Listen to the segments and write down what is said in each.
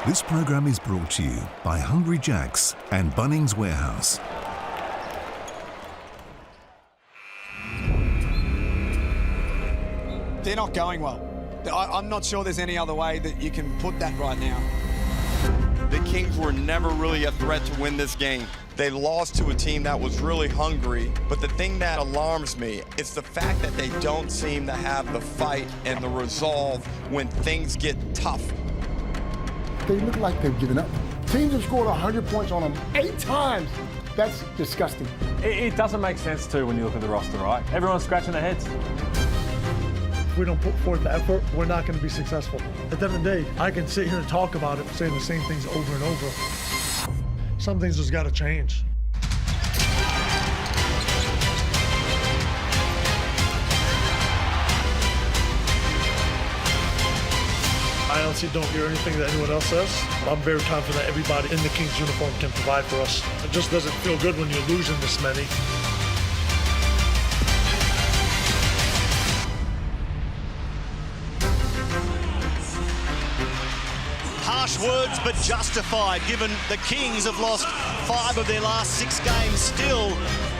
This program is brought to you by Hungry Jack's and Bunnings Warehouse. They're not going well. I'm not sure there's any other way that you can put that right now. The Kings were never really a threat to win this game. They lost to a team that was really hungry, but the thing that alarms me is the fact that they don't seem to have the fight and the resolve when things get tough. They look like they've given up. Teams have scored 100 points on them 8 times. That's disgusting. It doesn't make sense too when you look at the roster, right? Everyone's scratching their heads. If we don't put forth the effort, we're not going to be successful. At the end of the day, I can sit here and talk about it, saying the same things over and over. Some things just got to change. I honestly don't hear anything that anyone else says. I'm very confident that everybody in the Kings uniform can provide for us. It just doesn't feel good when you're losing this many. Harsh words, but justified, given the Kings have lost 5 of their last 6 games. Still,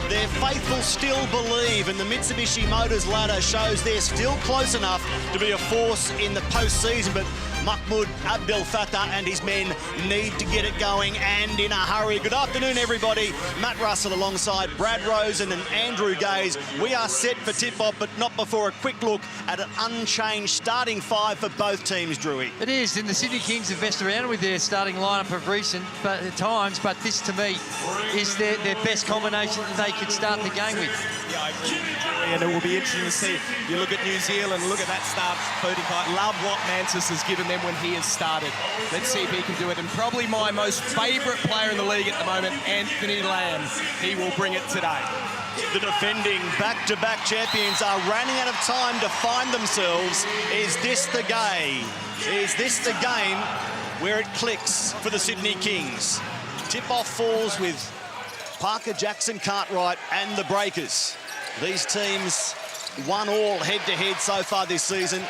their faithful still believe, and the Mitsubishi Motors ladder shows they're still close enough to be a force in the postseason. But Mahmoud Abdel Fattah and his men need to get it going, and in a hurry. Good afternoon, everybody. Matt Russell alongside Brad Rosen and Andrew Gaze. We are set for tip-off, but not before a quick look at an unchanged starting 5 for both teams, Drewy. It is, and the Sydney Kings have messed around with their starting lineup of recent times, but this, to me, is their best combination that they could start the game with. Yeah, I agree with you, Drewy, and it will be interesting to see. You look at New Zealand, look at that start. I love what Mantis has given them when he has started. Let's see if he can do it. And probably my most favourite player in the league at the moment, Anthony Lamb. He will bring it today. The defending back-to-back champions are running out of time to find themselves. Is this the game? Is this the game where it clicks for the Sydney Kings? Tip-off falls with Parker, Jackson, Cartwright and the Breakers. These teams won all head-to-head so far this season.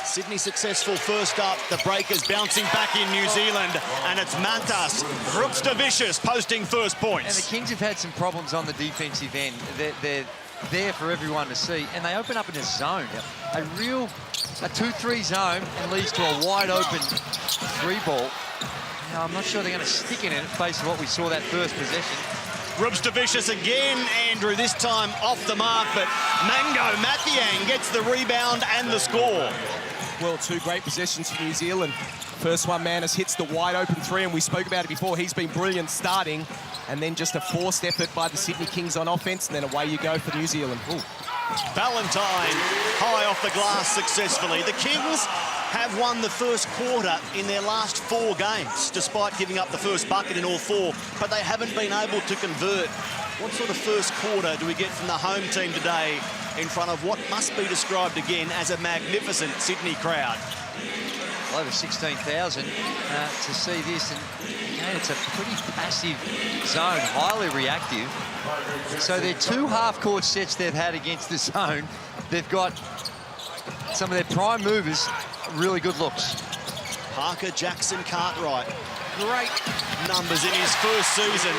Sydney successful first up, the Breakers bouncing back in New Zealand, and it's Mantas Rupstavicius posting first points. And the Kings have had some problems on the defensive end. They're there for everyone to see, and they open up in a zone, a 2-3 zone, and leads to a wide open 3-ball. Now, I'm not sure they're going to stick in it based on what we saw that first possession. Rupstavicius again, Andrew, this time off the mark, but Mango Mathiang gets the rebound and the score. Well, 2 great possessions for New Zealand. First one, Mantis hits the wide open 3, and we spoke about it before. He's been brilliant starting, and then just a forced effort by the Sydney Kings on offense, and then away you go for New Zealand. Ooh. Valentine high off the glass successfully. The Kings have won the first quarter in their last 4 games, despite giving up the first bucket in all 4, but they haven't been able to convert. What sort of first quarter do we get from the home team today in front of what must be described again as a magnificent Sydney crowd? Over 16,000 to see this, and again, it's a pretty passive zone, highly reactive. So their 2 half-court sets they've had against the zone, they've got some of their prime movers, really good looks. Parker, Jackson, Cartwright, great numbers in his first season.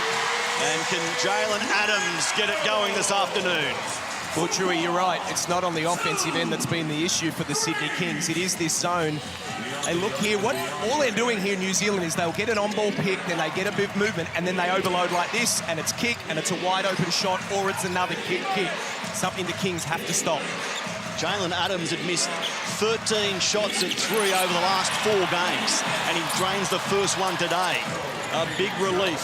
And can Jalen Adams get it going this afternoon? Well, Drewy, you're right. It's not on the offensive end that's been the issue for the Sydney Kings. It is this zone. Hey, look here, all they're doing here in New Zealand is they'll get an on-ball pick, then they get a bit of movement, and then they overload like this, and it's kick, and it's a wide-open shot, or it's another kick. Something the Kings have to stop. Jalen Adams had missed 13 shots at 3 over the last 4 games, and he drains the first one today. A big relief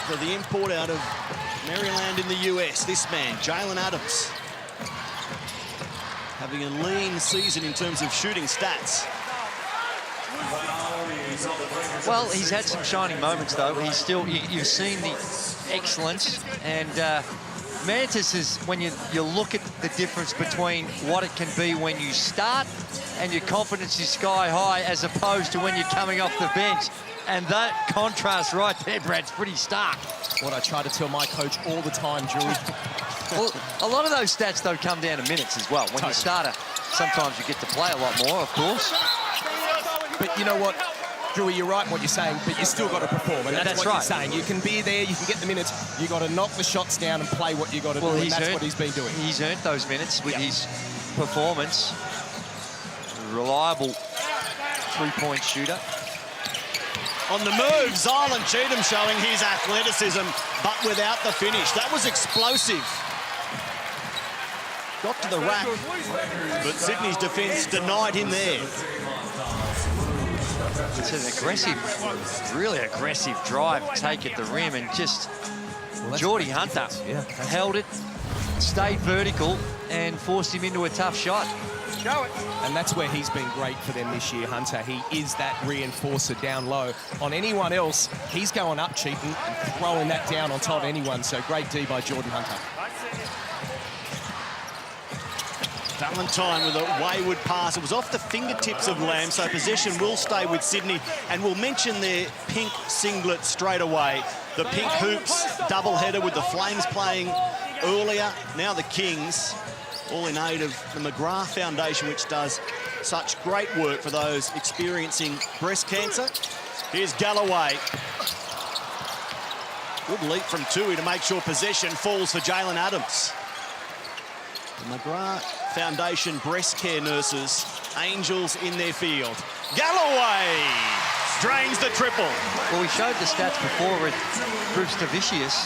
for the import out of Maryland in the US. This man, Jalen Adams, having a lean season in terms of shooting stats. Well, he's had some shining moments, though. He's still, you've seen the excellence, and Mantis is, when you look at the difference between what it can be when you start and your confidence is sky high as opposed to when you're coming off the bench. And that contrast right there, Brad's pretty stark. What I try to tell my coach all the time, Drew. Well, a lot of those stats, though, come down to minutes as well. When you start, sometimes you get to play a lot more, of course. But you know what, Drewy, you're right in what you're saying, but you still got to perform, and that's what right. you're saying. You can be there, you can get the minutes, you got to knock the shots down and play what you got to do, and that's what he's been doing. He's earned those minutes with his performance. Reliable three-point shooter. On the move, Zylan Cheatham showing his athleticism, but without the finish. That was explosive. Got to the rack, but Sydney's defence denied him there. It's an aggressive, really aggressive drive, take at the rim, and just Geordie Hunter held it, stayed vertical, and forced him into a tough shot. And that's where he's been great for them this year, Hunter. He is that reinforcer down low. On anyone else, he's going up, Cheatham, and throwing that down on top of anyone. So great D by Jordan Hunter. Valentine with a wayward pass. It was off the fingertips of Lamb, so possession will stay with Sydney. And we'll mention their pink singlet straight away. The pink hoops doubleheader with the Flames playing earlier. Now the Kings, all in aid of the McGrath Foundation, which does such great work for those experiencing breast cancer. Here's Galloway. Good leap from Tui to make sure possession falls for Jalen Adams. The McGrath Foundation breast care nurses, angels in their field. Galloway drains the triple. Well, we showed the stats before with Bruce Davicius.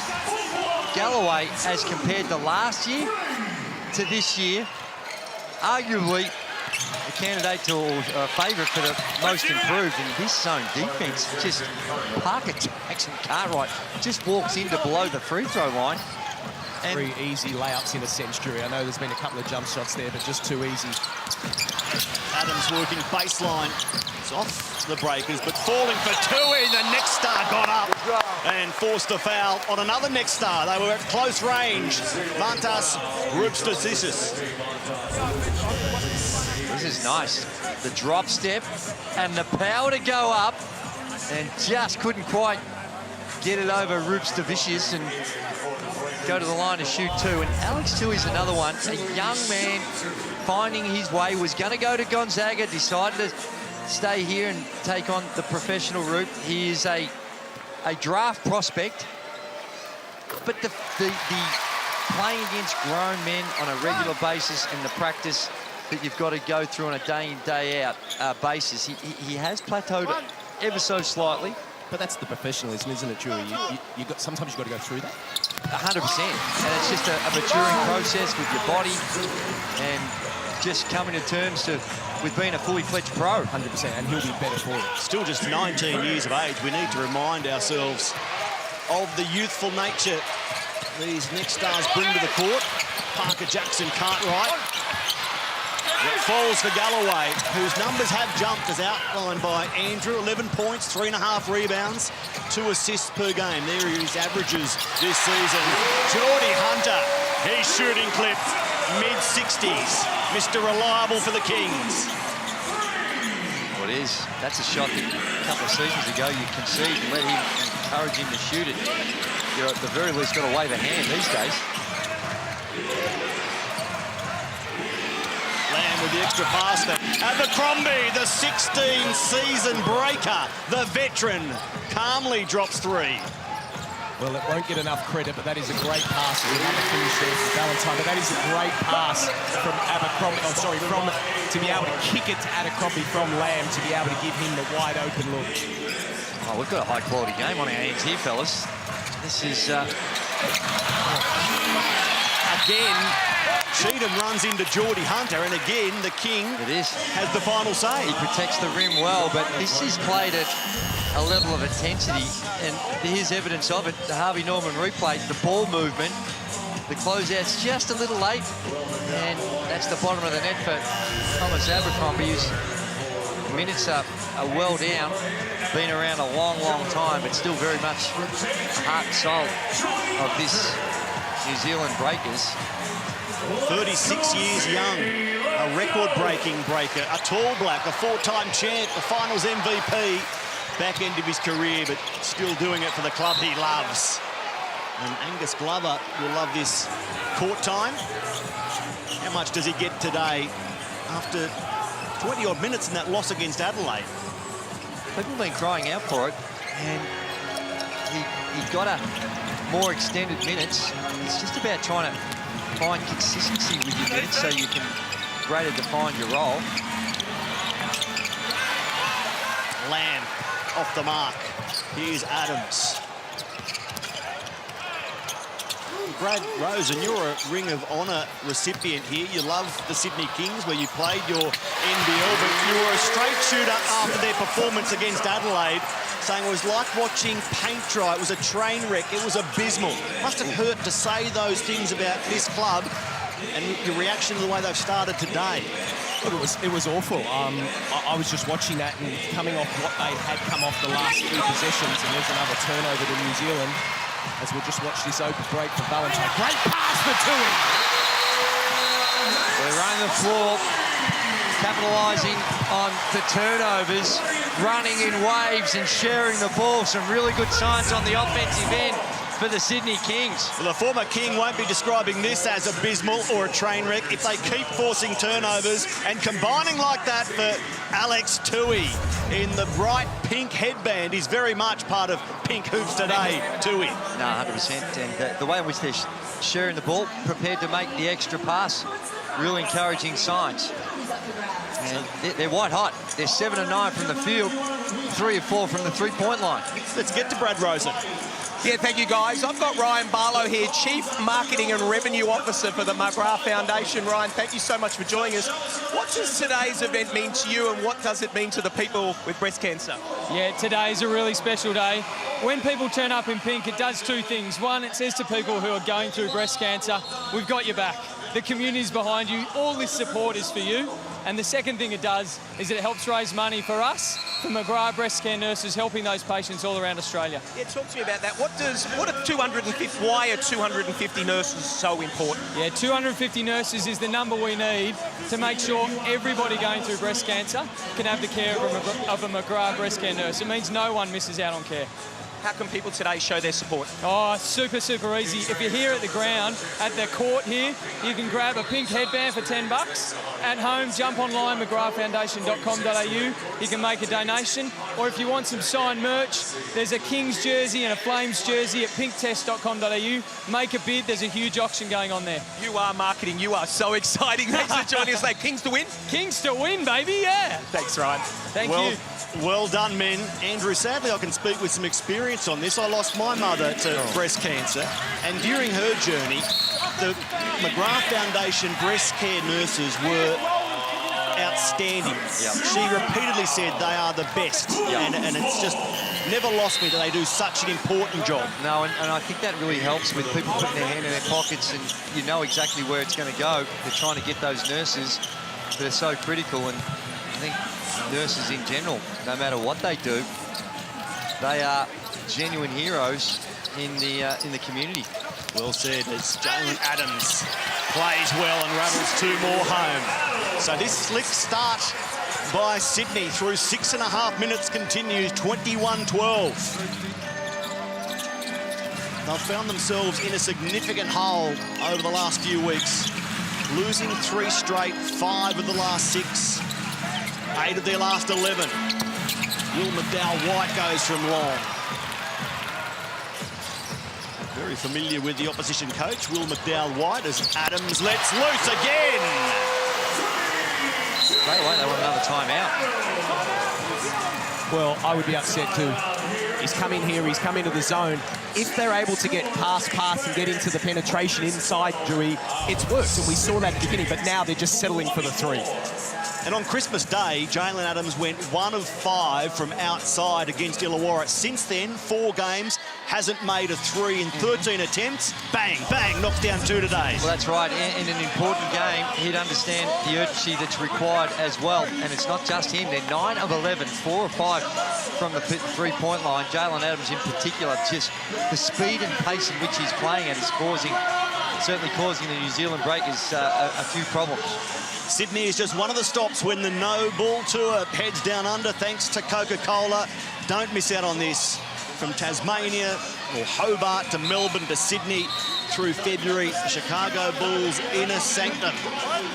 Galloway, as compared to last year to this year, arguably a candidate to a favourite for the most improved in this zone defence. Just Parker Jackson Cartwright just walks into below the free throw line. And very easy layups in a sense, Drew. I know there's been a couple of jump shots there, but just too easy. Adams working baseline. It's off the breakers, but falling for Tui. The next star got up and forced a foul on another next star. They were at close range. Mantas Rupstasisis. This is nice. The drop step and the power to go up, and just couldn't quite get it over Roops Davicius and go to the line to shoot two. And Alex Tui's another one, a young man finding his way, was going to go to Gonzaga, decided to stay here and take on the professional route. He is a draft prospect, but the playing against grown men on a regular basis and the practice that you've got to go through on a day in, day out basis, he has plateaued ever so slightly. But that's the professionalism, isn't it, Drew? Sometimes you've got to go through that. 100%. And it's just a maturing process with your body and just coming to terms with being a fully fledged pro. 100%, and he'll be better for it. Still just 19 years of age. We need to remind ourselves of the youthful nature these next stars bring to the court. Parker Jackson Cartwright. It falls for Galloway, whose numbers have jumped as outlined by Andrew. 11 points, 3.5 rebounds, 2 assists per game. There are his averages this season. Geordie Hunter, his shooting clip, mid-60s. Mr. Reliable for the Kings. Well, it is. That's a shot that a couple of seasons ago you concede and let him encourage him to shoot it. You're at the very least got to wave a hand these days. Lamb with the extra pass there. Abercrombie, the 16-season breaker, the veteran, calmly drops 3. Well, it won't get enough credit, but that is a great pass. We have a finish there from Valentine, but that is a great pass from Abercrombie. Oh, sorry, to be able to kick it to Abercrombie from Lamb, to be able to give him the wide open look. Oh, we've got a high-quality game on our hands here, fellas. This is again. Cheatham runs into Geordie Hunter, and again, the King has the final say. He protects the rim well, but this is played at a level of intensity, and here's evidence of it. The Harvey Norman replay, the ball movement, the closeout's just a little late, and that's the bottom of the net for Thomas Abercrombie, whose minutes are well down, been around a long, long time, but still very much heart and soul of this New Zealand Breakers. 36 years young, a record-breaking breaker, a tall black, a 4-time champ, the finals MVP, back end of his career, but still doing it for the club he loves. And Angus Glover will love this court time. How much does he get today after 20-odd minutes in that loss against Adelaide? People have been crying out for it, and he got a more extended minutes. It's just about trying to find consistency with your minutes so you can greater define your role. Lamb off the mark. Here's Adams. Brad Rosen, you're a Ring of Honour recipient here. You love the Sydney Kings, where you played your NBL, but you were a straight shooter after their performance against Adelaide, saying it was like watching paint dry. It was a train wreck. It was abysmal. Must have hurt to say those things about this club, and your reaction to the way they've started today. Look, it was awful. I was just watching that and coming off what they had come off the last 3 possessions, and there's another turnover to New Zealand. As we'll just watch this open break for Valentine. Great pass for Tui. They're running the floor, capitalising on the turnovers, running in waves and sharing the ball. Some really good signs on the offensive end for the Sydney Kings. Well, the former King won't be describing this as abysmal or a train wreck if they keep forcing turnovers and combining like that for Alex Tui in the bright pink headband. He's very much part of pink hoops today, Tui. No, 100%. And the way in which they're sharing the ball, prepared to make the extra pass, real encouraging signs. And they're white hot. They're 7 of 9 from the field, 3 of 4 from the three-point line. Let's get to Brad Rosen. Yeah, thank you, guys. I've got Ryan Barlow here, Chief Marketing and Revenue Officer for the McGrath Foundation. Ryan, thank you so much for joining us. What does today's event mean to you, and what does it mean to the people with breast cancer? Yeah, today is a really special day. When people turn up in pink, it does 2 things. One, it says to people who are going through breast cancer, we've got your back. The community's behind you. All this support is for you. And the second thing it does is it helps raise money for us, for McGrath breast care nurses, helping those patients all around Australia. Yeah, talk to me about that. Why are 250 nurses so important? Yeah, 250 nurses is the number we need to make sure everybody going through breast cancer can have the care of a McGrath breast care nurse. It means no one misses out on care. How can people today show their support? Oh, super, super easy. If you're here at the ground, at the court here, you can grab a pink headband for $10. At home, jump online, McGrathFoundation.com.au. You can make a donation. Or if you want some signed merch, there's a Kings jersey and a Flames jersey at pinktest.com.au. Make a bid. There's a huge auction going on there. You are marketing. You are so exciting. Thanks for joining us. Like Kings to win? Kings to win, baby, yeah. Thanks, Ryan. Thank you. Well done, men. Andrew, sadly, I can speak with some experience on this. I lost my mother to breast cancer, and during her journey, the McGrath Foundation breast care nurses were outstanding. Yep. She repeatedly said they are the best, and it's just never lost me that they do such an important job. No, and I think that really helps with people putting their hand in their pockets, and you know exactly where it's going to go. They're trying to get those nurses that are so critical, and I think nurses in general, no matter what they do, they are genuine heroes in the community. Well said, as Jalen Adams plays well and rattles 2 more home. So this slick start by Sydney through 6.5 minutes continues, 21-12. They've found themselves in a significant hole over the last few weeks, losing 3 straight, 5 of the last 6. 8 of their last 11. Will McDowell-White goes from long. Very familiar with the opposition coach, Will McDowell-White, as Adams lets loose again. Straight away, they want another timeout. Well, I would be upset too. He's come in here, he's come into the zone. If they're able to get past and get into the penetration inside, Dewey, it's worked, and we saw that at the beginning, but now they're just settling for the 3. And on Christmas Day, Jalen Adams went 1 of 5 from outside against Illawarra. Since then, 4 games, hasn't made a 3 in 13 attempts. Bang, bang, knocks down 2 today. Well, that's right. In an important game, he'd understand the urgency that's required as well. And it's not just him. They're 9 of 11, 4 of 5 from the 3-point line. Jalen Adams in particular, just the speed and pace in which he's playing at is certainly causing the New Zealand Breakers a few problems. Sydney is just one of the stops when the No Ball Tour heads down under, thanks to Coca-Cola. Don't miss out on this. From Tasmania or Hobart to Melbourne to Sydney, through February, Chicago Bulls inner sanctum.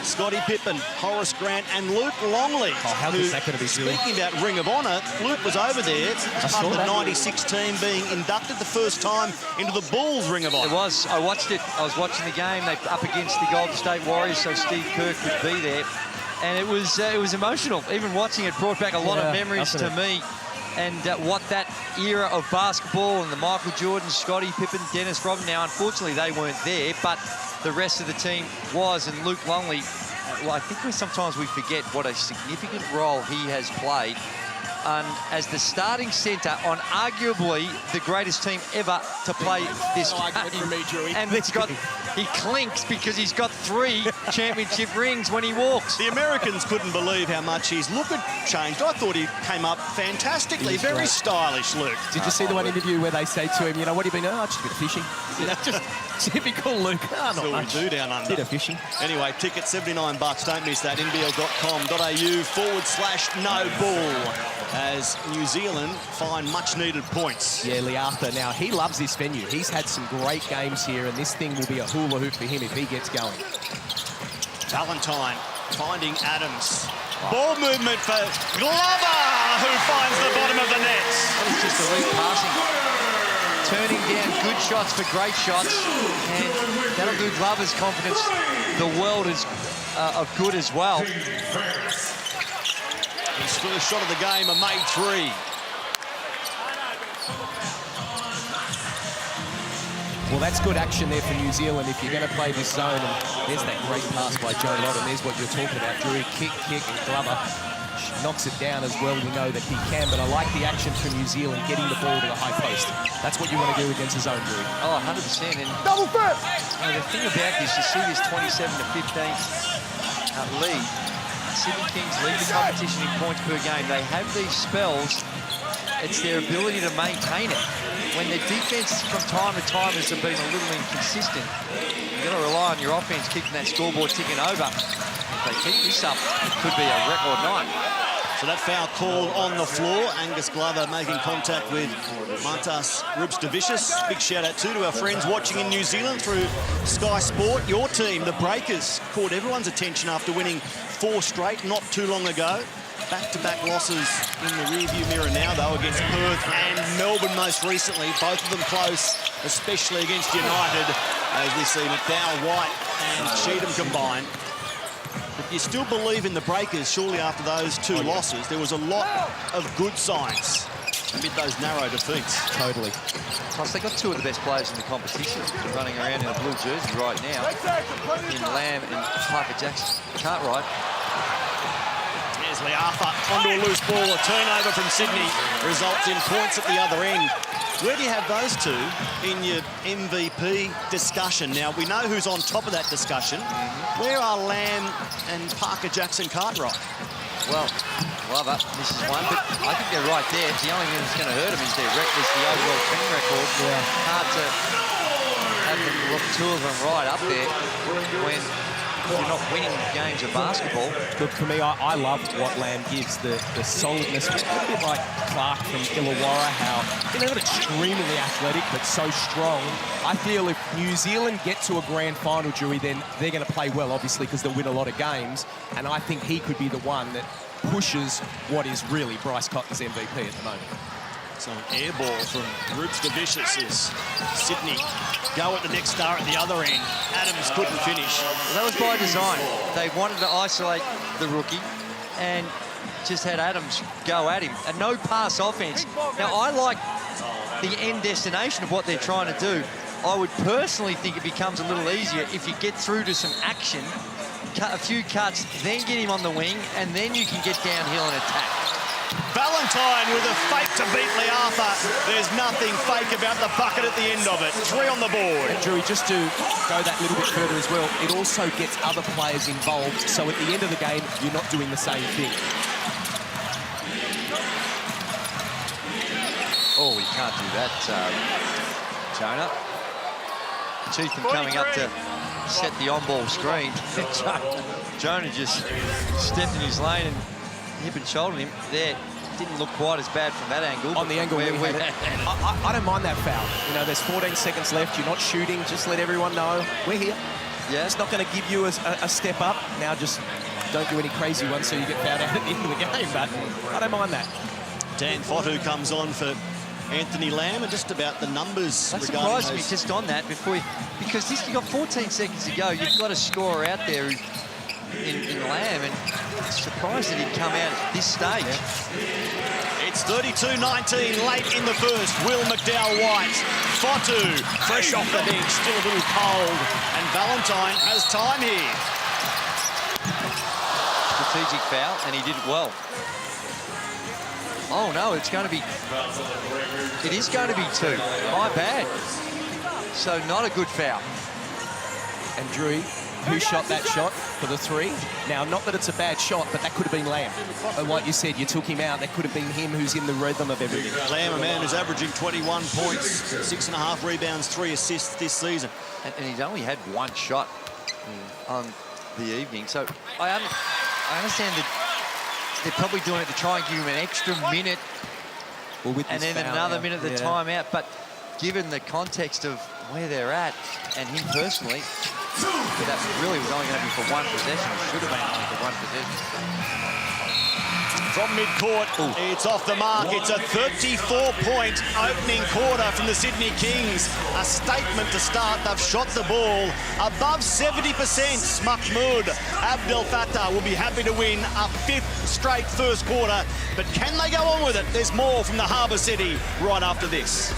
Scottie Pippen, Horace Grant and Luke Longley. Oh, how good's that going to be, Julie? Speaking about Ring of Honour, Luke was over there as part of the 96 team being inducted the first time into the Bulls Ring of Honour. It was. I watched it. I was watching the game. They up against the Golden State Warriors, so Steve Kerr could be there. And it was emotional. Even watching it brought back a lot of memories to me. And what that era of basketball and the Michael Jordan, Scottie Pippen, Dennis Rodman. Now, unfortunately, they weren't there, but the rest of the team was. And Luke Longley, well, I think sometimes we forget what a significant role he has played as the starting centre on arguably the greatest team ever to play this game. And he clinks because he's got 3 championship rings when he walks. The Americans couldn't believe how much his look had changed. I thought he came up fantastically. Very stylish, Luke. Did you see the one interview where they say to him, you know, what have you been doing? Oh, just a bit of fishing. You know, just typical Luke. That's all we do down under. Bit of fishing. Anyway, ticket $79. Don't miss that. NBL.com.au/no ball as New Zealand find much-needed points. Yeah, Leartha. Now, he loves this venue. He's had some great games here, and this thing will be a hula hoop for him if he gets going. Valentine finding Adams. Ball movement for Glover, who finds the bottom of the net. That was just elite passing. Turning down good shots for great shots, and that'll do Glover's confidence. The world is of good as well. His first shot of the game, a made 3. Well, that's good action there for New Zealand if you're going to play this zone. And there's that great pass by Joe Lott, and there's what you're talking about. Drew, kick, and Glover knocks it down as well. We know that he can, but I like the action for New Zealand, getting the ball to the high post. That's what you want to do against a zone, Drew. Oh, 100%. And double fit! The thing about this, you see this 27-15 lead. Sydney Kings lead the competition in points per game. They have these spells. It's their ability to maintain it. When their defense from time to time has been a little inconsistent, you've got to rely on your offense keeping that scoreboard ticking over. If they keep this up, it could be a record night. So that foul call on the floor. Angus Glover making contact with Mantas Rubstavicius. Big shout out to our friends watching in New Zealand through Sky Sport. Your team, the Breakers, caught everyone's attention after winning 4 straight not too long ago. Back-to-back losses in the rearview mirror now, though, against Perth and Melbourne most recently. Both of them close, especially against United, as we see McDowell, White and Cheatham combine. If you still believe in the Breakers, surely after those 2 losses, there was a lot of good signs amid those narrow defeats. Totally. Plus, they got 2 of the best players in the competition running around in a blue jersey right now, in Lamb and Parker Jackson Cartwright. There's Leartha onto a loose ball. A turnover from Sydney results in points at the other end. Where do you have those 2 in your MVP discussion? Now, we know who's on top of that discussion. Where are Lamb and Parker Jackson Cartwright? Well, Glover misses one, but I think they're right there. The only thing that's going to hurt them is the overall team record. Hard to have the 2 of them right up there when you're not winning games of basketball. Look, for me, I love what Lamb gives, the solidness. A bit like Clark from Illawarra, how, you know, not extremely athletic, but so strong. I feel if New Zealand get to a grand final, Dewey, then they're going to play well, obviously, because they'll win a lot of games. And I think he could be the one that pushes what is really Bryce Cotton's MVP at the moment. So an air ball from Rubstavicius as Sydney go at the next star at the other end. Adams couldn't finish. Well, that was by design. They wanted to isolate the rookie and just had Adams go at him. A no-pass offense. Now, I like the end destination of what they're trying to do. I would personally think it becomes a little easier if you get through to some action, cut a few cuts, then get him on the wing, and then you can get downhill and attack. Valentine with a fake to beat Leartha. There's nothing fake about the bucket at the end of it. 3 on the board. And Drew, just to go that little bit further as well, it also gets other players involved. So at the end of the game, you're not doing the same thing. Oh, you can't do that, Jonah. Cheatham coming up to set the on-ball screen. Jonah just stepped in his lane and hip and shouldered him there. didn't look quite as bad from that angle. On the angle we had it. I don't mind that foul. You know, there's 14 seconds left. You're not shooting. Just let everyone know we're here. Yeah. It's not going to give you a step up. Now just don't do any crazy ones so you get fouled out at the end of the game. But I don't mind that. Dan Fotu comes on for Anthony Lamb, and just about the numbers. That surprised me just on that because you've got 14 seconds to go. You've got a scorer out there in Lamb, and surprised that he'd come out at this stage. Yeah. It's 32-19 late in the first. Will McDowell-White. Fotu, fresh off the bench, still a little cold. And Valentine has time here. Strategic foul, and he did it well. Oh no, it's going to be... It is going to be 2. My bad. So not a good foul. And Drew, who shot that shot for the 3? Now, not that it's a bad shot, but that could have been Lamb. And like you said, you took him out. That could have been him who's in the rhythm of everything. Lamb, a man who's averaging 21 points, 6.5 rebounds, 3 assists this season. And he's only had 1 shot on the evening. So I understand that they're probably doing it to try and give him an extra minute and then another minute the timeout. But given the context of where they're at and him personally, that really was only going to be for 1 possession. It should have been only for 1 possession. From midcourt, it's off the mark. It's a 34-point opening quarter from the Sydney Kings. A statement to start. They've shot the ball above 70%. Mahmoud Abdel Fattah will be happy to win a 5th straight first quarter. But can they go on with it? There's more from the Harbour City right after this.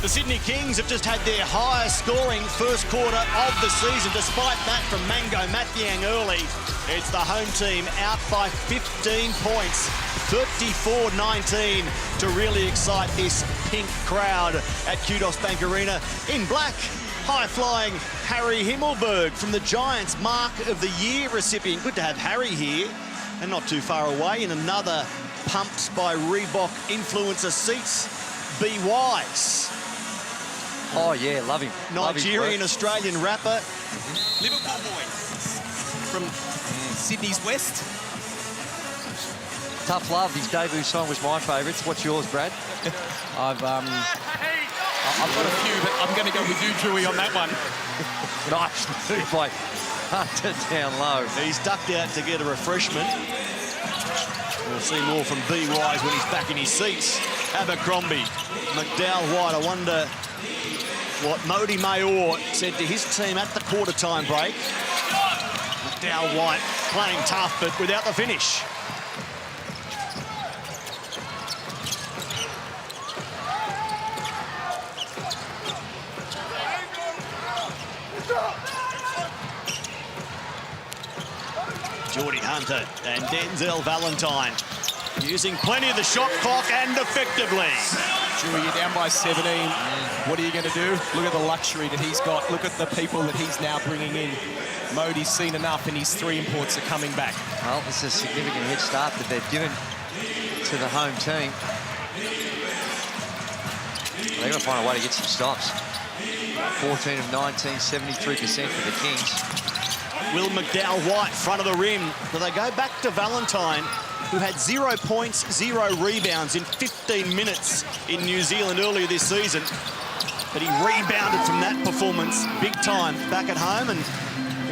The Sydney Kings have just had their highest scoring first quarter of the season. Despite that from Mango Mathiang early, it's the home team out by 15 points, 34-19 to really excite this pink crowd at Kudos Bank Arena. In black, high-flying Harry Himmelberg from the Giants Mark of the Year recipient. Good to have Harry here and not too far away in another pumped by Reebok influencer seats. Be Wise. Oh, yeah, love him. Nigerian-Australian rapper. Liverpool boy from Sydney's West. Tough Love, his debut song was my favourite. What's yours, Brad? I've got a few, but I'm going to go with you, Drewy, on that one. Nice move by Hunter down low. He's ducked out to get a refreshment. We'll see more from B Wise when he's back in his seats. Abercrombie, McDowell-White. I wonder what Modi Mayor said to his team at the quarter-time break. McDowell White playing tough, but without the finish. Geordie Hunter and Denzel Valentine using plenty of the shot clock and effectively. Drew, you're down by 17. What are you going to do? Look at the luxury that he's got. Look at the people that he's now bringing in. Modi's seen enough, and his 3 imports are coming back. Well, it's a significant head start that they've given to the home team. They're going to find a way to get some stops. 14 of 19, 73% for the Kings. Will McDowell White, front of the rim. Do they go back to Valentine, who had 0 points, 0 rebounds in 15 minutes in New Zealand earlier this season? But he rebounded from that performance big time back at home, and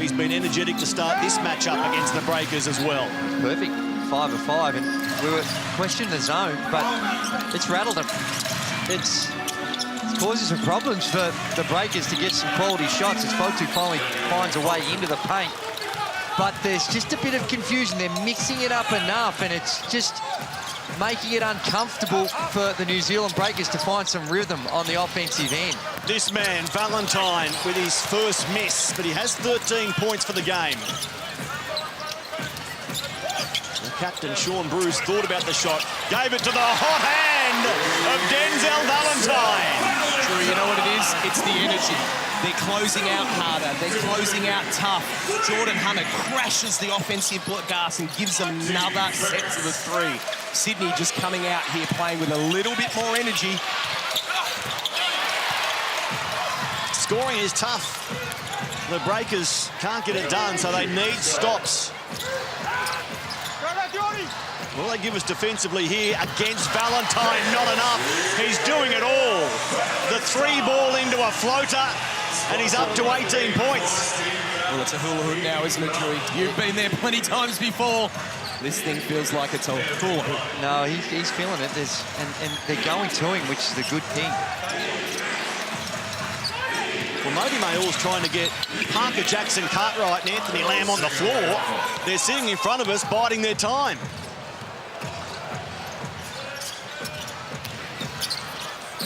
he's been energetic to start this matchup against the Breakers as well. Perfect, 5 of 5, and we were questioning the zone, but it's rattled them. It's causing some problems for the Breakers to get some quality shots. It's Fotu finally finds a way into the paint. But there's just a bit of confusion. They're mixing it up enough, and it's just making it uncomfortable for the New Zealand Breakers to find some rhythm on the offensive end. This man, Valentine, with his first miss, but he has 13 points for the game. The captain, Sean Bruce, thought about the shot, gave it to the hot hand of Denzel Valentine. Drew, you know what it is? It's the energy. They're closing out harder. They're closing out tough. Jordan Hunter crashes the offensive glass and gives them another set to the 3. Sydney just coming out here playing with a little bit more energy. Scoring is tough. The Breakers can't get it done, so they need stops. Will they give us defensively here against Valentine? Not enough. He's doing it all. The 3 ball into a floater, and he's up to 18 points. Well, it's a hula hoop now, isn't it, Drew? You've been there plenty times before. This thing feels like it's a hula hoop. No, he's feeling it. And they're going to him, which is the good thing. Well, Modi Mayor's trying to get Parker Jackson, Cartwright and Anthony Lamb on the floor. They're sitting in front of us, biding their time.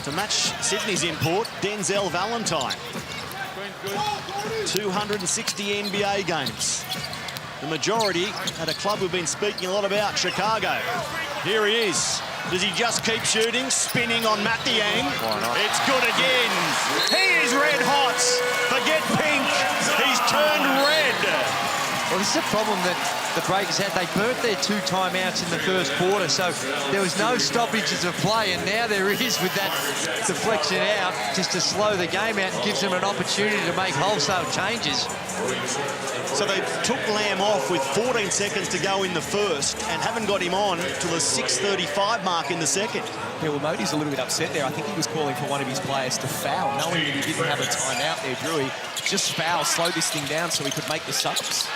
To match Sydney's import, Denzel Valentine. 260 NBA games. The majority at a club we've been speaking a lot about, Chicago. Here he is. Does he just keep shooting? Spinning on Matt Dieng. It's good again. He is red hot. Forget pink. He's turned red. Well, this is a problem that the Breakers had. They burnt their 2 timeouts in the first quarter, so there was no stoppages of play, and now there is with that deflection out just to slow the game out and gives them an opportunity to make wholesale changes. So they took Lamb off with 14 seconds to go in the first and haven't got him on till the 6:35 mark in the second. Yeah, well, Modi's a little bit upset there. I think he was calling for one of his players to foul, knowing that he didn't have a timeout there, Drew. Just foul, slow this thing down so he could make the subs.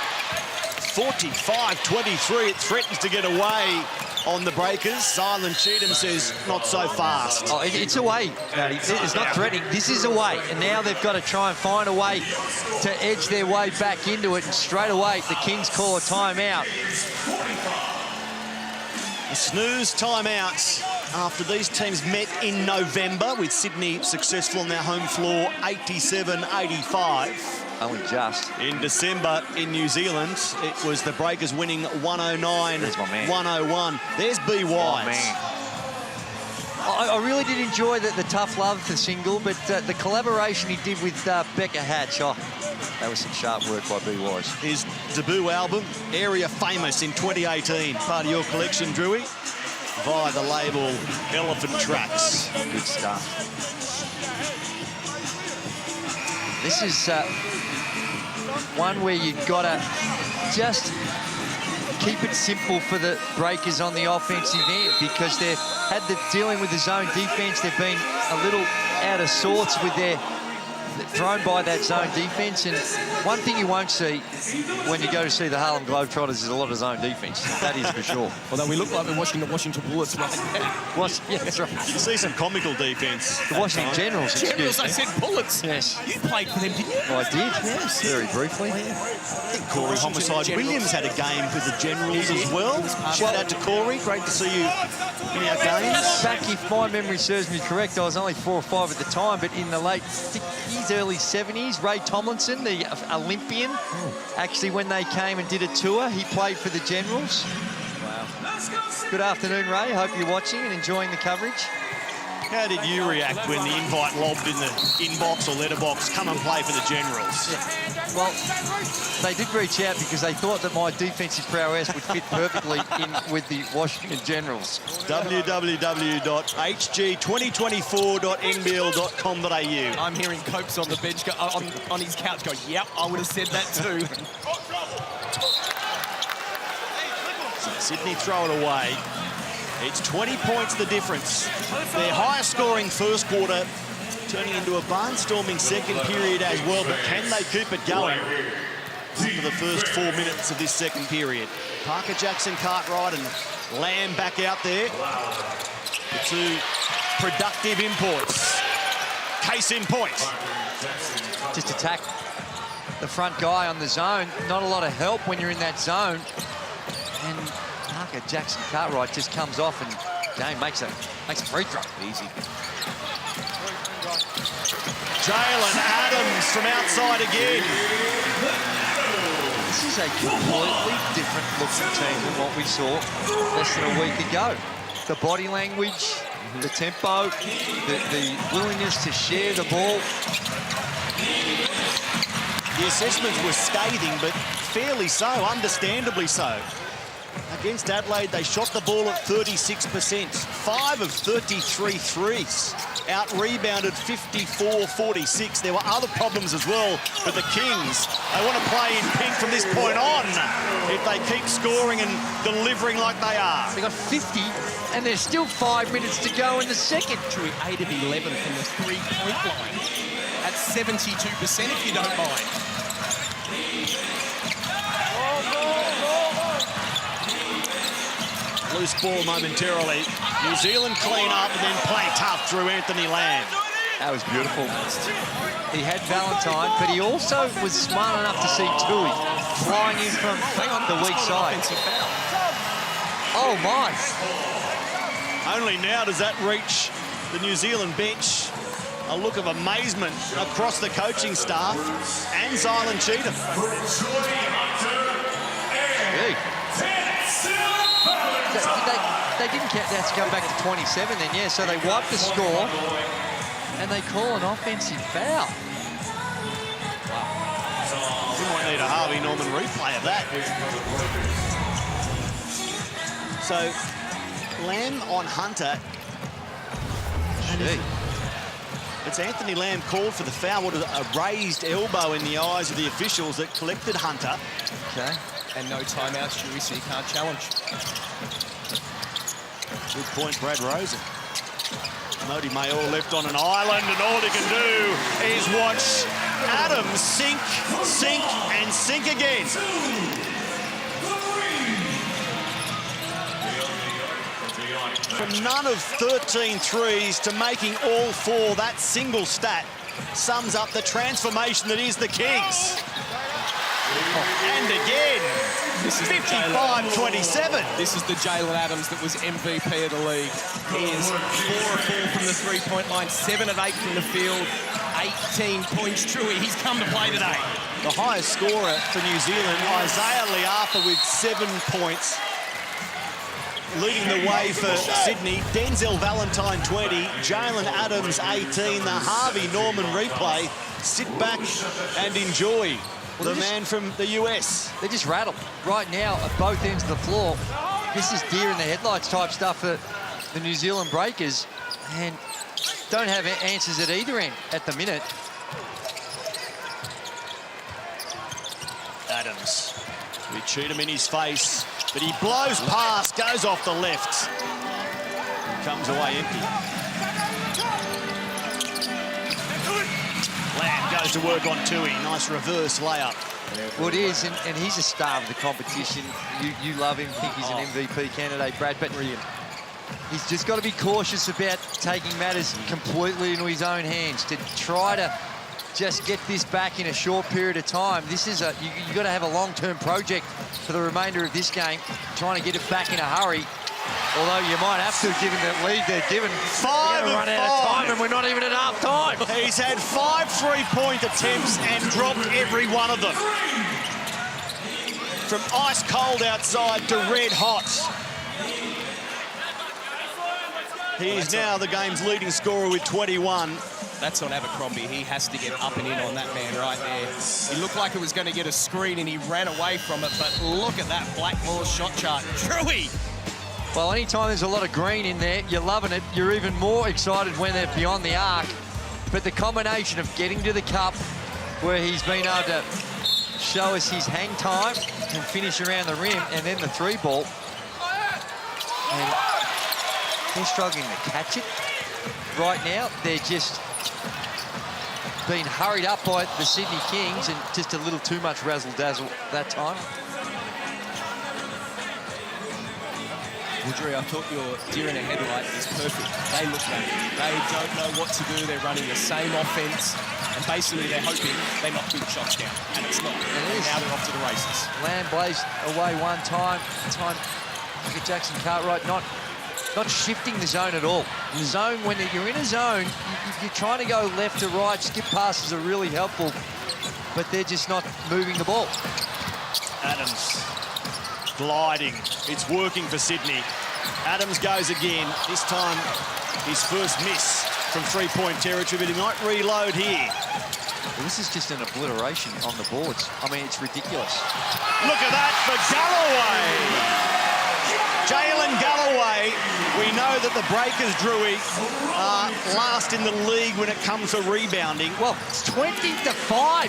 45-23, it threatens to get away on the Breakers. Silent Cheatham says, not so fast. Oh, it's away, Matty. It's not threatening. This is away, and now they've got to try and find a way to edge their way back into it, and straight away the Kings call a timeout. A snooze timeout after these teams met in November, with Sydney successful on their home floor, 87-85. Only just. In December in New Zealand, it was the Breakers winning 109-101. There's B. Wise. Oh, man. I really did enjoy the tough love for single, but the collaboration he did with Becca Hatch, that was some sharp work by B. Wise. His debut album, Area Famous, in 2018. Part of your collection, Drewy, via the label Elephant Tracks. Good stuff. This is one where you've got to just keep it simple for the Breakers on the offensive end, because they've had dealing with the zone defense. They've been a little out of sorts with their thrown by that zone defence. And one thing you won't see when you go to see the Harlem Globetrotters is a lot of zone defence. That is for sure. Although we look like we're watching the Washington Bullets right now. Yeah, that's right. You see some comical defence. The Washington Generals, Generals, I excuse me. said Bullets. Yes. You played for them, didn't you? I did, yes. Very briefly. I think Corey Homicide Williams had a game with the Generals as well. Shout out to Corey. Great to see you in our games. Back, if my memory serves me correct, I was only 4 or 5 at the time, but in the late 60s, early 70s, Ray Tomlinson, the Olympian, actually when they came and did a tour, he played for the Generals. Wow. Good afternoon, Ray. Hope you're watching and enjoying the coverage. How did you react when the invite lobbed in the inbox or letterbox, come and play for the Generals? Yeah. Well, they did reach out because they thought that my defensive prowess would fit perfectly in with the Washington Generals. www.hg2024.nbl.com.au. I'm hearing Copes on the bench, on his couch go, yep, I would have said that too. Sydney throw it away. It's 20 points the difference. Their highest scoring first quarter turning into a barnstorming second period as well, but can they keep it going for the first 4 minutes of this second period? Parker, Jackson, Cartwright and Lamb back out there. The two productive imports. Case in point. Just attack the front guy on the zone. Not a lot of help when you're in that zone. And Parker, Jackson, Cartwright just comes off and game makes a free throw. Easy. Jalen Adams from outside again. This is a completely different looking team than what we saw less than a week ago. The body language, the tempo, the willingness to share the ball. The assessments were scathing, but fairly so, understandably so. Against Adelaide, they shot the ball at 36%, 5 of 33 threes. Out-rebounded 54-46. There were other problems as well, but the Kings, they want to play in pink from this point on if they keep scoring and delivering like they are. They got 50, and there's still 5 minutes to go in the second. True, 8 of 11 from the three-point line. At 72%, if you don't mind. Loose ball momentarily. New Zealand clean up and then play tough through Anthony Lamb. That was beautiful. He had Valentine, but he also was smart enough to see Tui flying in from the weak side. Oh, my. Only now does that reach the New Zealand bench. A look of amazement across the coaching staff and Zylan Cheatham. Gee. They didn't have to go back to 27 then, yeah, so they wiped the score and they call an offensive foul. We might need a Harvey Norman replay of that. So, Lamb on Hunter. It's Anthony Lamb called for the foul. What is a raised elbow in the eyes of the officials that collected Hunter. Okay. And no timeouts, Stewie, so you can't challenge. Good point, Brad Rosen. Modi Mayor left on an island, and all he can do is watch Adams sink, and sink again. From none of 13 threes to making all 4, that single stat sums up the transformation that is the Kings. And again, this is 55-27. This is the Jalen Adams that was MVP of the league. He is 4 of 4 from the three-point line, 7 of 8 from the field, 18 points. Truly, he's come to play today. The highest scorer for New Zealand, Isaiah Liafa with 7 points. Leading the way for Sydney, Denzel Valentine 20, Jalen Adams 18, the Harvey Norman replay. Sit back and enjoy. The man from the US. They're just rattled right now at both ends of the floor. This is deer in the headlights type stuff for the New Zealand Breakers, and don't have answers at either end at the minute. Adams. We cheat him in his face, but he blows past, goes off the left. Comes away empty. Lamb to work on Tui. Nice reverse layup. Well, it is, and he's a star of the competition. You love him, think he's an MVP candidate, Brad, but he's just got to be cautious about taking matters completely into his own hands. To try to just get this back in a short period of time, this is you got to have a long-term project for the remainder of this game, trying to get it back in a hurry. Although you might have to, given the lead they're given. 5 of 5. Run out of time, and we're not even at half time. He's had 5 3-point attempts and dropped every one of them. From ice cold outside to red hot. He is now the game's leading scorer with 21. That's on Abercrombie. He has to get up and in on that man right there. He looked like it was going to get a screen and he ran away from it, but look at that Blackmore shot chart. Drewy! Well, anytime there's a lot of green in there, you're loving it. You're even more excited when they're beyond the arc. But the combination of getting to the cup, where he's been able to show us his hang time and finish around the rim, and then the 3-ball. And they're struggling to catch it right now. They're just being hurried up by the Sydney Kings, and just a little too much razzle-dazzle that time. Well, Drew, I thought your deer in a headlight is perfect. They look at it. They don't know what to do. They're running the same offense, and basically they're hoping they knock big shots down, and it's not. And now they're off to the races. Lamb blazed away one time. Look at Jackson Cartwright not shifting the zone at all. The zone, when you're in a zone, you're trying to go left to right. Skip passes are really helpful, but they're just not moving the ball. Adams gliding. It's working for Sydney. Adams goes again. This time his first miss from 3-point territory, but he might reload here. Well, this is just an obliteration on the boards. I mean, it's ridiculous. Look at that for Galloway. Jalen Galloway. We know that the Breakers, Drewy, are last in the league when it comes to rebounding. Well, it's 20-5.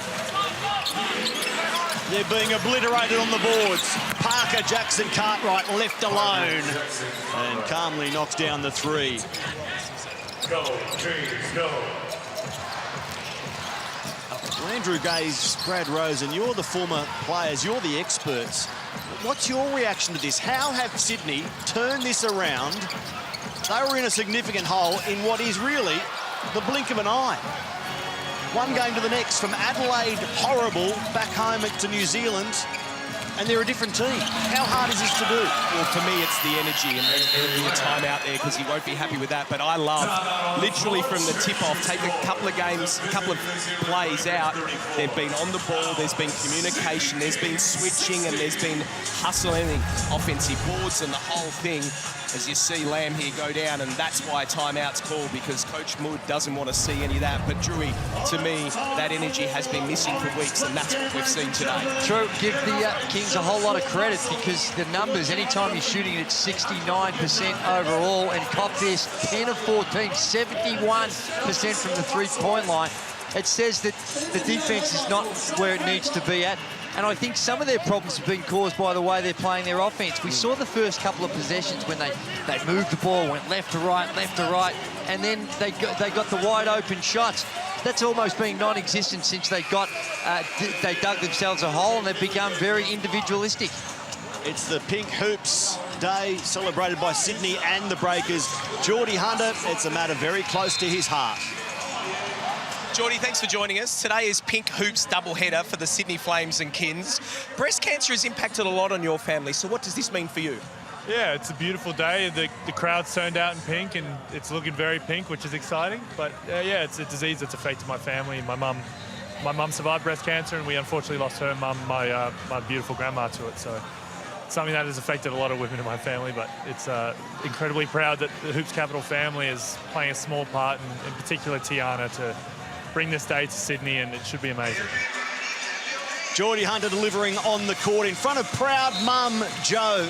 They're being obliterated on the boards. Parker Jackson Cartwright left alone. And calmly knocks down the 3. Go, Kings, go. Well, Andrew Gaze, Brad Rosen, you're the former players, you're the experts. What's your reaction to this? How have Sydney turned this around? They were in a significant hole in what is really the blink of an eye. One game to the next, from Adelaide, horrible, back home to New Zealand, and they're a different team. How hard is this to do? Well, for me, it's the energy, and there'll be a timeout there because he won't be happy with that. But I love, literally from the tip-off, take a couple of games, a couple of plays out. They've been on the ball, there's been communication, there's been switching, and there's been hustling, offensive boards, and the whole thing. As you see Lamb here go down, and that's why timeout's called, because Coach Mood doesn't want to see any of that. But Drewy, to me, that energy has been missing for weeks, and that's what we've seen today. True, give the Kings a whole lot of credit, because the numbers, anytime you're shooting at 69% overall, and cop this, 10 of 14, 71% from the 3-point line, it says that the defense is not where it needs to be at. And I think some of their problems have been caused by the way they're playing their offense. We saw the first couple of possessions when they moved the ball, went left to right, and then they got the wide open shots. That's almost been non-existent since they dug themselves a hole, and they've become very individualistic. It's the Pink Hoops Day, celebrated by Sydney and the Breakers. Geordie Hunter, it's a matter very close to his heart. Geordie, thanks for joining us. Today is Pink Hoops doubleheader for the Sydney Flames and Kins. Breast cancer has impacted a lot on your family, so what does this mean for you? Yeah, it's a beautiful day. The crowd's turned out in pink, and it's looking very pink, which is exciting. But yeah, it's a disease that's affected my family. My mum survived breast cancer, and we unfortunately lost her mum, my beautiful grandma, to it. So it's something that has affected a lot of women in my family, but it's incredibly proud that the Hoops Capital family is playing a small part, and in particular Tiana, to bring this day to Sydney, and it should be amazing. Geordie Hunter delivering on the court in front of proud mum Jo,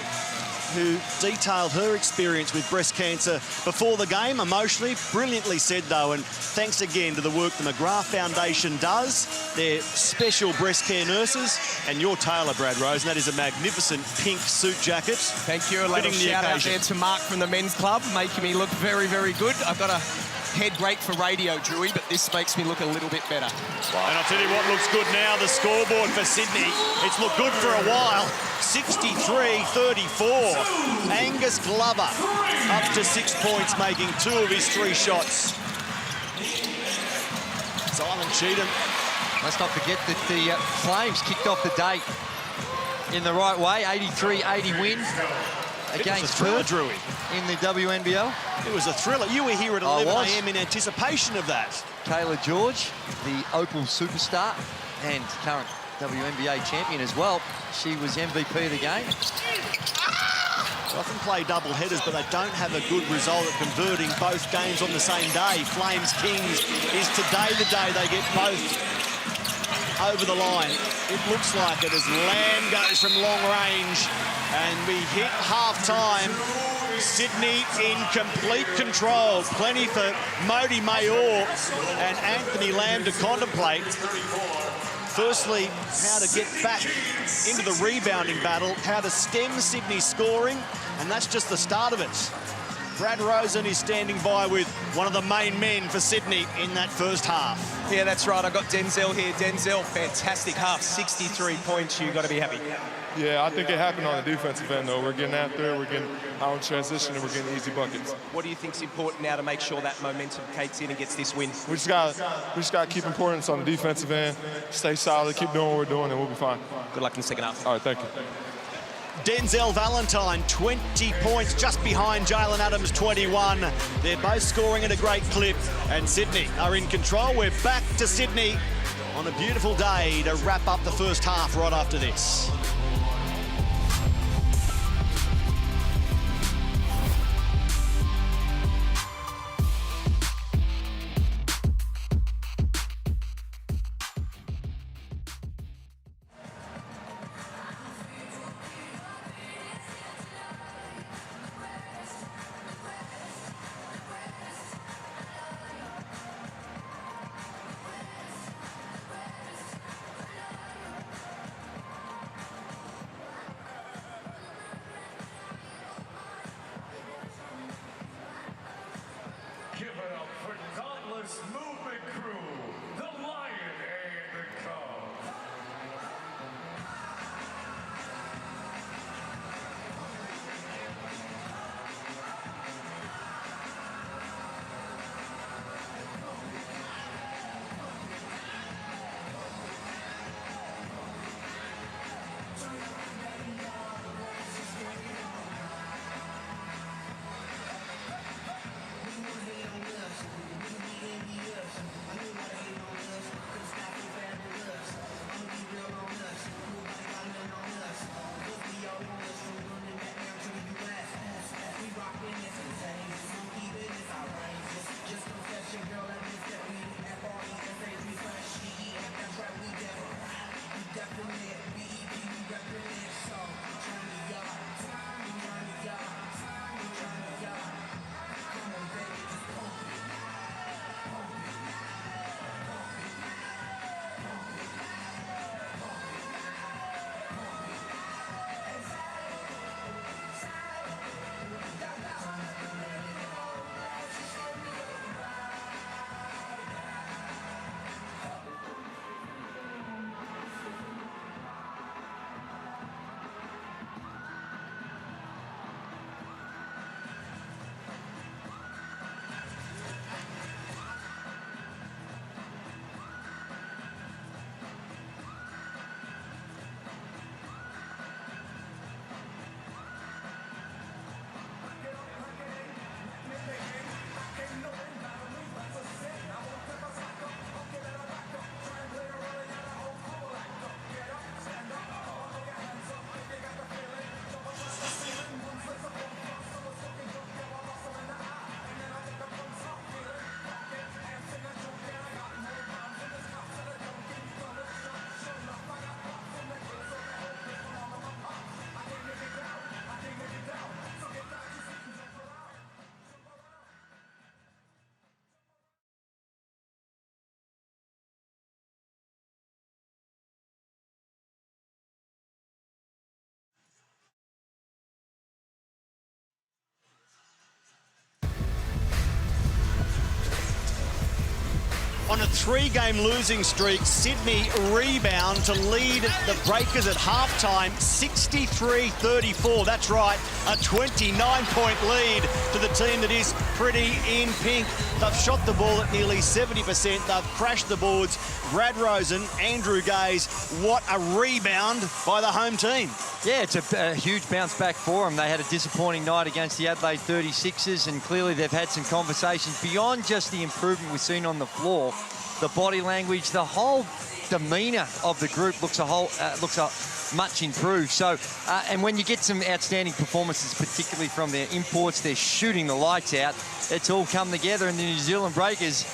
who detailed her experience with breast cancer before the game, emotionally, brilliantly said though, and thanks again to the work the McGrath Foundation does, their special breast care nurses, and your tailor, Brad Rose, and that is a magnificent pink suit jacket. Thank you. A little shout out there to Mark from the men's club, making me look very, very good. I've got a head great for radio, Drewy, but this makes me look a little bit better. And I'll tell you what looks good now, the scoreboard for Sydney. It's looked good for a while. 63-34. Angus Glover up to 6 points, making 2 of his 3 shots. Simon Cheatham. Let's not forget that the Flames kicked off the day in the right way. 83-80 win against Perth Drewy. in the WNBL. It was a thriller. You were here at 11 a.m. in anticipation of that. Kayla George, the Opal superstar and current WNBA champion as well. She was MVP of the game. They often play double headers, but they don't have a good result at converting both games on the same day. Flames Kings is today the day they get both over the line. It looks like it as Lamb goes from long range, and we hit half-time. Sydney in complete control. Plenty for Modi Mayor and Anthony Lamb to contemplate. Firstly, how to get back into the rebounding battle, how to stem Sydney's scoring, and that's just the start of it. Brad Rosen is standing by with one of the main men for Sydney in that first half. Yeah, that's right. I've got Denzel here. Denzel, fantastic half, 63 points. You've got to be happy. Yeah, I think it happened on the defensive end, though. We're getting after it, we're getting out in transition, and we're getting easy buckets. What do you think is important now to make sure that momentum cakes in and gets this win? We just got to keep importance on the defensive end, stay solid, keep doing what we're doing, and we'll be fine. Good luck in the second half. All right, thank you. Denzel Valentine, 20 points, just behind Jalen Adams, 21. They're both scoring at a great clip, and Sydney are in control. We're back to Sydney on a beautiful day to wrap up the first half right after this. Give it up for Dauntless Movement Crew, the Lion and the Cub. a 3-game losing streak, Sydney rebound to lead the Breakers at halftime, 63-34. That's right, a 29-point lead to the team that is pretty in pink. They've shot the ball at nearly 70%. They've crashed the boards. Brad Rosen, Andrew Gaze, what a rebound by the home team. Yeah, it's a huge bounce back for them. They had a disappointing night against the Adelaide 36ers, and clearly they've had some conversations beyond just the improvement we've seen on the floor. The body language, the whole demeanour of the group looks much improved. So, and when you get some outstanding performances, particularly from their imports, they're shooting the lights out. It's all come together, and the New Zealand Breakers,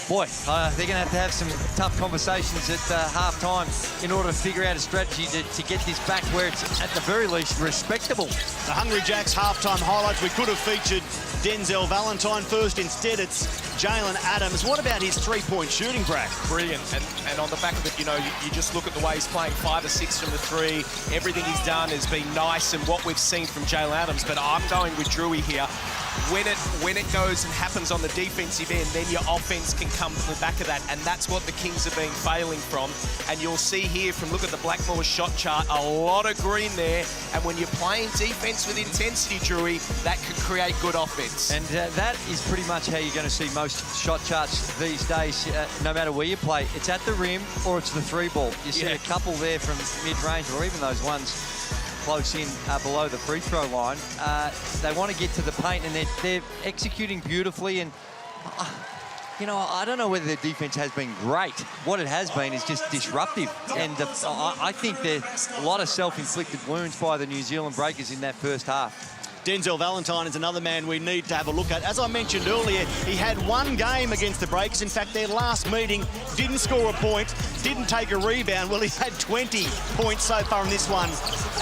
boy, they're going to have some tough conversations at half-time in order to figure out a strategy to get this back where it's, at the very least, respectable. The Hungry Jacks half-time highlights. We could have featured Denzel Valentine first. Instead, it's Jalen Adams. What about his three-point shooting, Brad? Brilliant. And on the back of it, you know, you just look at the way he's playing 5 or 6 from the 3. Everything he's done has been nice, and what we've seen from Jalen Adams. But I'm going with Drewy here. When it goes and happens on the defensive end, then your offense can come from the back of that, and that's what the Kings have been failing from. And you'll see here from, look at the Blackmore shot chart, a lot of green there, and when you're playing defense with intensity, Drewy, that could create good offense. And that is pretty much how you're going to see most shot charts these days, no matter where you play. It's at the rim or it's the 3-ball. You see a couple there from mid-range, or even those ones close in below the free throw line. They want to get to the paint, and they're executing beautifully. And you know, I don't know whether their defense has been great. What it has been is just disruptive. And I think there's a lot of self-inflicted wounds by the New Zealand Breakers in that first half. Denzel Valentine is another man we need to have a look at. As I mentioned earlier, he had one game against the Breakers. In fact, their last meeting, didn't score a point, didn't take a rebound. Well, he's had 20 points so far in this one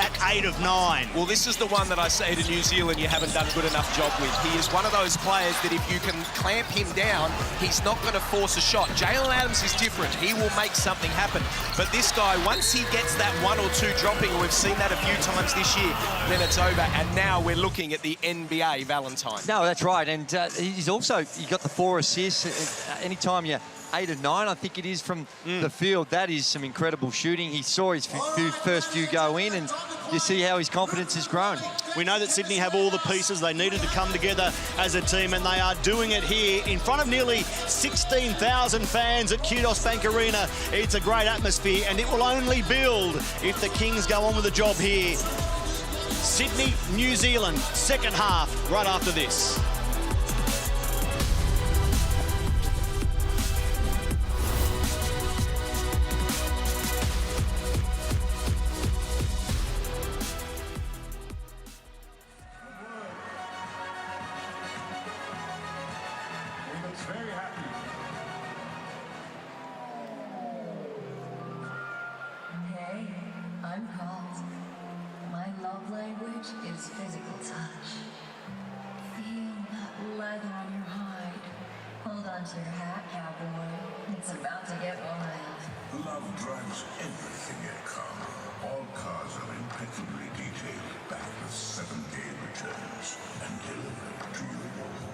at 8 of 9. Well, this is the one that I say to New Zealand you haven't done a good enough job with. He is one of those players that if you can clamp him down, he's not going to force a shot. Jalen Adams is different. He will make something happen. But this guy, once he gets that 1 or 2 dropping, we've seen that a few times this year, then it's over. And now we're looking at the NBA Valentine. No, that's right. And he's also, you got the 4 assists. Anytime you're 8 of 9, I think it is, from the field, that is some incredible shooting. He saw his first few go in, and you see how his confidence has grown. We know that Sydney have all the pieces. They needed to come together as a team, and they are doing it here in front of nearly 16,000 fans at Kudos Bank Arena. It's a great atmosphere, and it will only build if the Kings go on with the job here. Sydney, New Zealand, second half, right after this. He looks very happy. Hey, I'm called. My love language is physical touch. Feel that leather on your hide. Hold on to your hat, cowboy. It's about to get wild. Love drives everything in a car. All cars are impeccably detailed, backed with 7-day returns, and delivered to your home.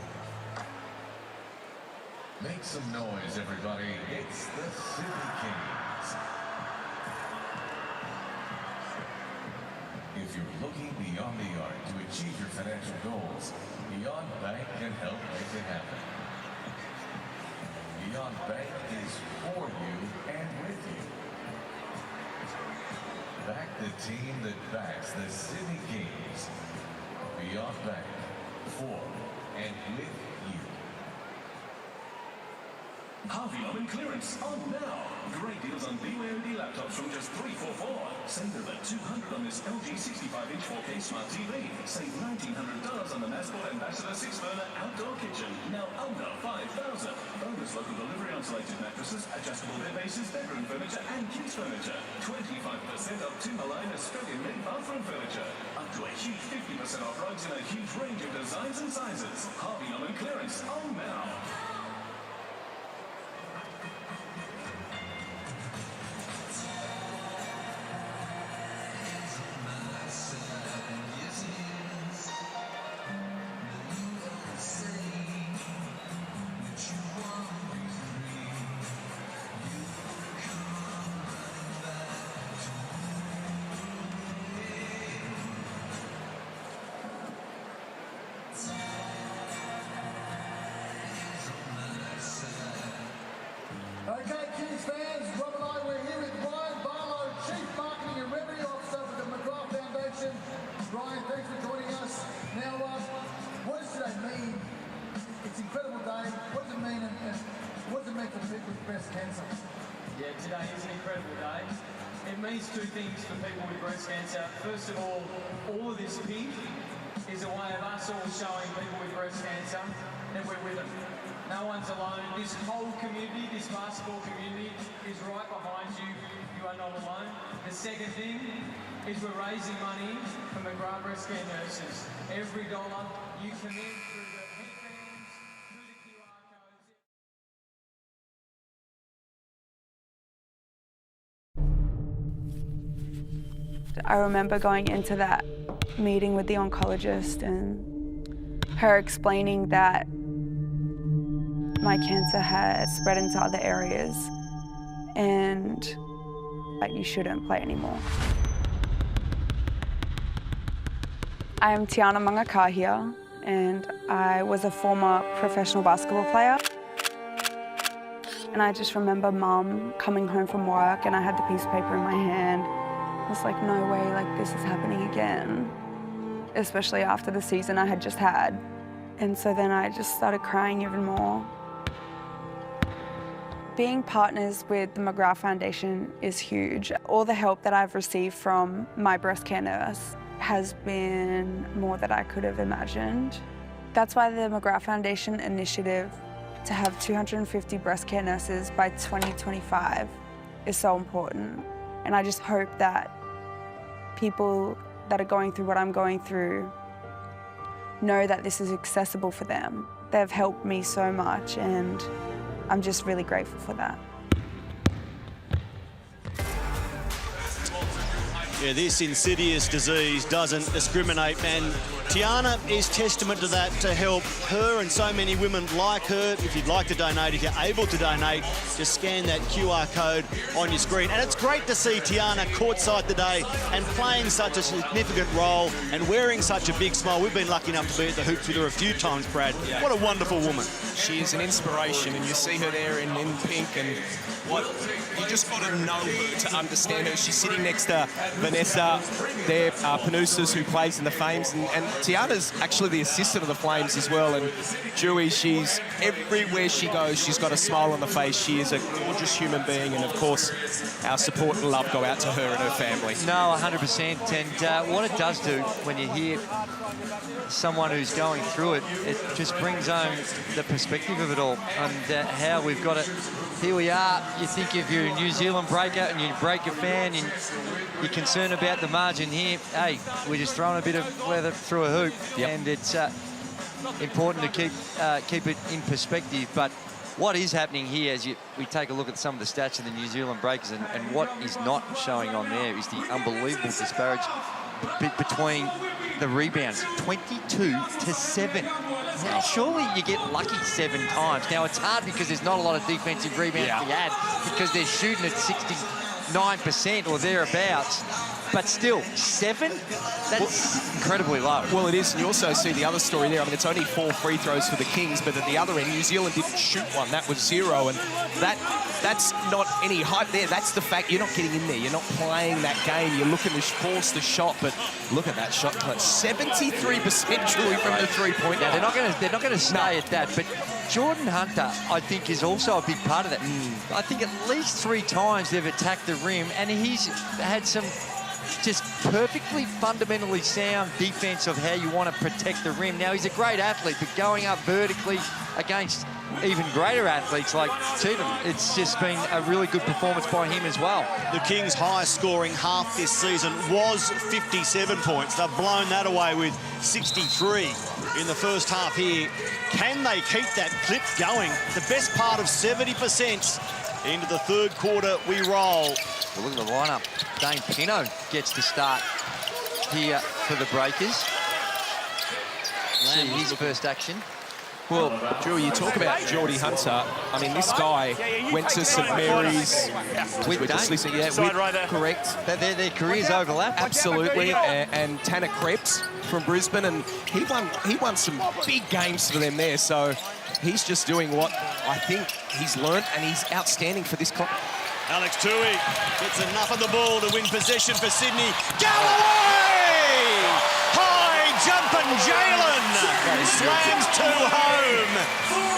Make some noise, everybody. It's the City Kings. If you're looking beyond the arc to achieve your financial goals, Beyond Bank can help make it happen. Beyond Bank is for you and with you. Back the team that backs the City Kings. Beyond Bank, for and with you. Harvey Norman clearance on now. Great deals on BYOD laptops from just $344. Save over $200 on this LG 65-inch 4K Smart TV. Save $1,900 on the Massport Ambassador 6-burner outdoor kitchen. Now under $5,000. Bonus local delivery on selected mattresses, adjustable bed bases, bedroom furniture, and kids furniture. 25% off Timberline Australian-made bathroom furniture. Up to a huge 50% off rugs in a huge range of designs and sizes. Harvey Norman clearance on now. means two things for people with breast cancer. First of all of this pink is a way of us all showing people with breast cancer that we're with them. No one's alone. This whole community, this basketball community, is right behind you. You are not alone. The second thing is we're raising money for McGrath breast care nurses. Every dollar you commit through the headbands, through the QR codes. I remember going into that meeting with the oncologist and her explaining that my cancer had spread into other areas and that you shouldn't play anymore. I am Tiana Mangakahia and I was a former professional basketball player. And I just remember Mum coming home from work and I had the piece of paper in my hand. I was like, no way, like this is happening again. Especially after the season I had just had. And so then I just started crying even more. Being partners with the McGrath Foundation is huge. All the help that I've received from my breast care nurse has been more than I could have imagined. That's why the McGrath Foundation initiative to have 250 breast care nurses by 2025 is so important. And I just hope that people that are going through what I'm going through know that this is accessible for them. They've helped me so much and I'm just really grateful for that. Yeah, this insidious disease doesn't discriminate, and Tiana is testament to that, to help her and so many women like her. If you'd like to donate, if you're able to donate, just scan that QR code on your screen. And it's great to see Tiana courtside today and playing such a significant role and wearing such a big smile. We've been lucky enough to be at the hoops with her a few times, Brad. Yeah. What a wonderful woman. She is an inspiration, and you see her there in pink, and what you just got to know her to understand her. She's sitting next to Vanessa, there, Panusas, who plays in the Flames, and Tiana's actually the assistant of the Flames as well. And Dewey, she's everywhere she goes, she's got a smile on the face. She is a gorgeous human being, and of course, our support and love go out to her and her family. No, 100%. And what it does do when you hear someone who's going through it, it just brings home the perspective of it all and how we've got it. Here we are. You think if you're a New Zealand breaker and you break a fan and you're concerned about the margin here, hey, we're just throwing a bit of weather through a hoop. Yep. And it's important to keep it in perspective. But what is happening here as we take a look at some of the stats of the New Zealand breakers and what is not showing on there is the unbelievable disparity between the rebounds, 22-7. Now, surely you get lucky 7 times. Now, it's hard because there's not a lot of defensive rebounds to be had because they're shooting at 69% or thereabouts. But still, 7? That's incredibly low. Well, it is, and you also see the other story there. I mean, it's only 4 free throws for the Kings, but at the other end, New Zealand didn't shoot one. That was 0, and that's not any hype there. That's the fact you're not getting in there. You're not playing that game. You're looking to force the shot, but look at that shot. 73% truly from the three-point line. They're not going to stay at that, but Jordan Hunter, I think, is also a big part of that. I think at least 3 times they've attacked the rim, and he's had some just perfectly fundamentally sound defense of how you want to protect the rim. Now, he's a great athlete, but going up vertically against even greater athletes like Timmons, it's just been a really good performance by him as well. The Kings' highest scoring half this season was 57 points. They've blown that away with 63 in the first half here. Can they keep that clip going? The best part of 70%. Into the third quarter, we roll. Well, look at the lineup. Dane Pino gets to start here for the Breakers. See his first action. Well, Drew, you talk about Geordie Hunter. I mean, this guy went to St Mary's. With Dane. Correct. Their careers overlap. Absolutely. And Tanner Krebs from Brisbane, and he won some big games for them there. So he's just doing what I think he's learned, and he's outstanding for this club. Alex Tui gets enough of the ball to win possession for Sydney. Galloway! High jumping Jalen slams 2 home.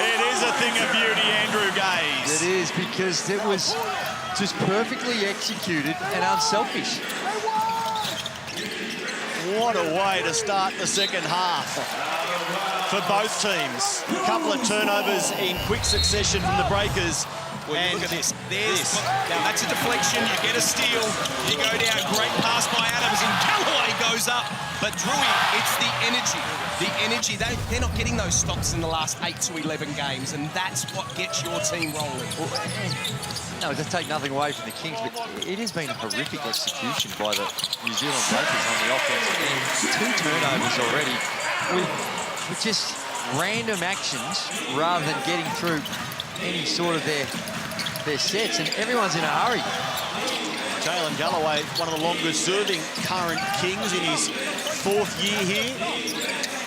It is a thing of beauty, Andrew Gaze. It is, because it was just perfectly executed and unselfish. What a way to start the second half for both teams. A couple of turnovers in quick succession from the Breakers. Well, and look at this. Now that's a deflection. You get a steal. You go down. Great pass by Adams, and Callaway goes up. But Drewy, it's the energy. The energy. They're not getting those stops in the last 8 to 11 games, and that's what gets your team rolling. No, to take nothing away from the Kings, but it has been a horrific execution by the New Zealand Breakers on the offensive end. 2 turnovers already with just random actions rather than getting through any sort of their sets, and everyone's in a hurry. Jalen Galloway, one of the longest serving current Kings in his 4th year here,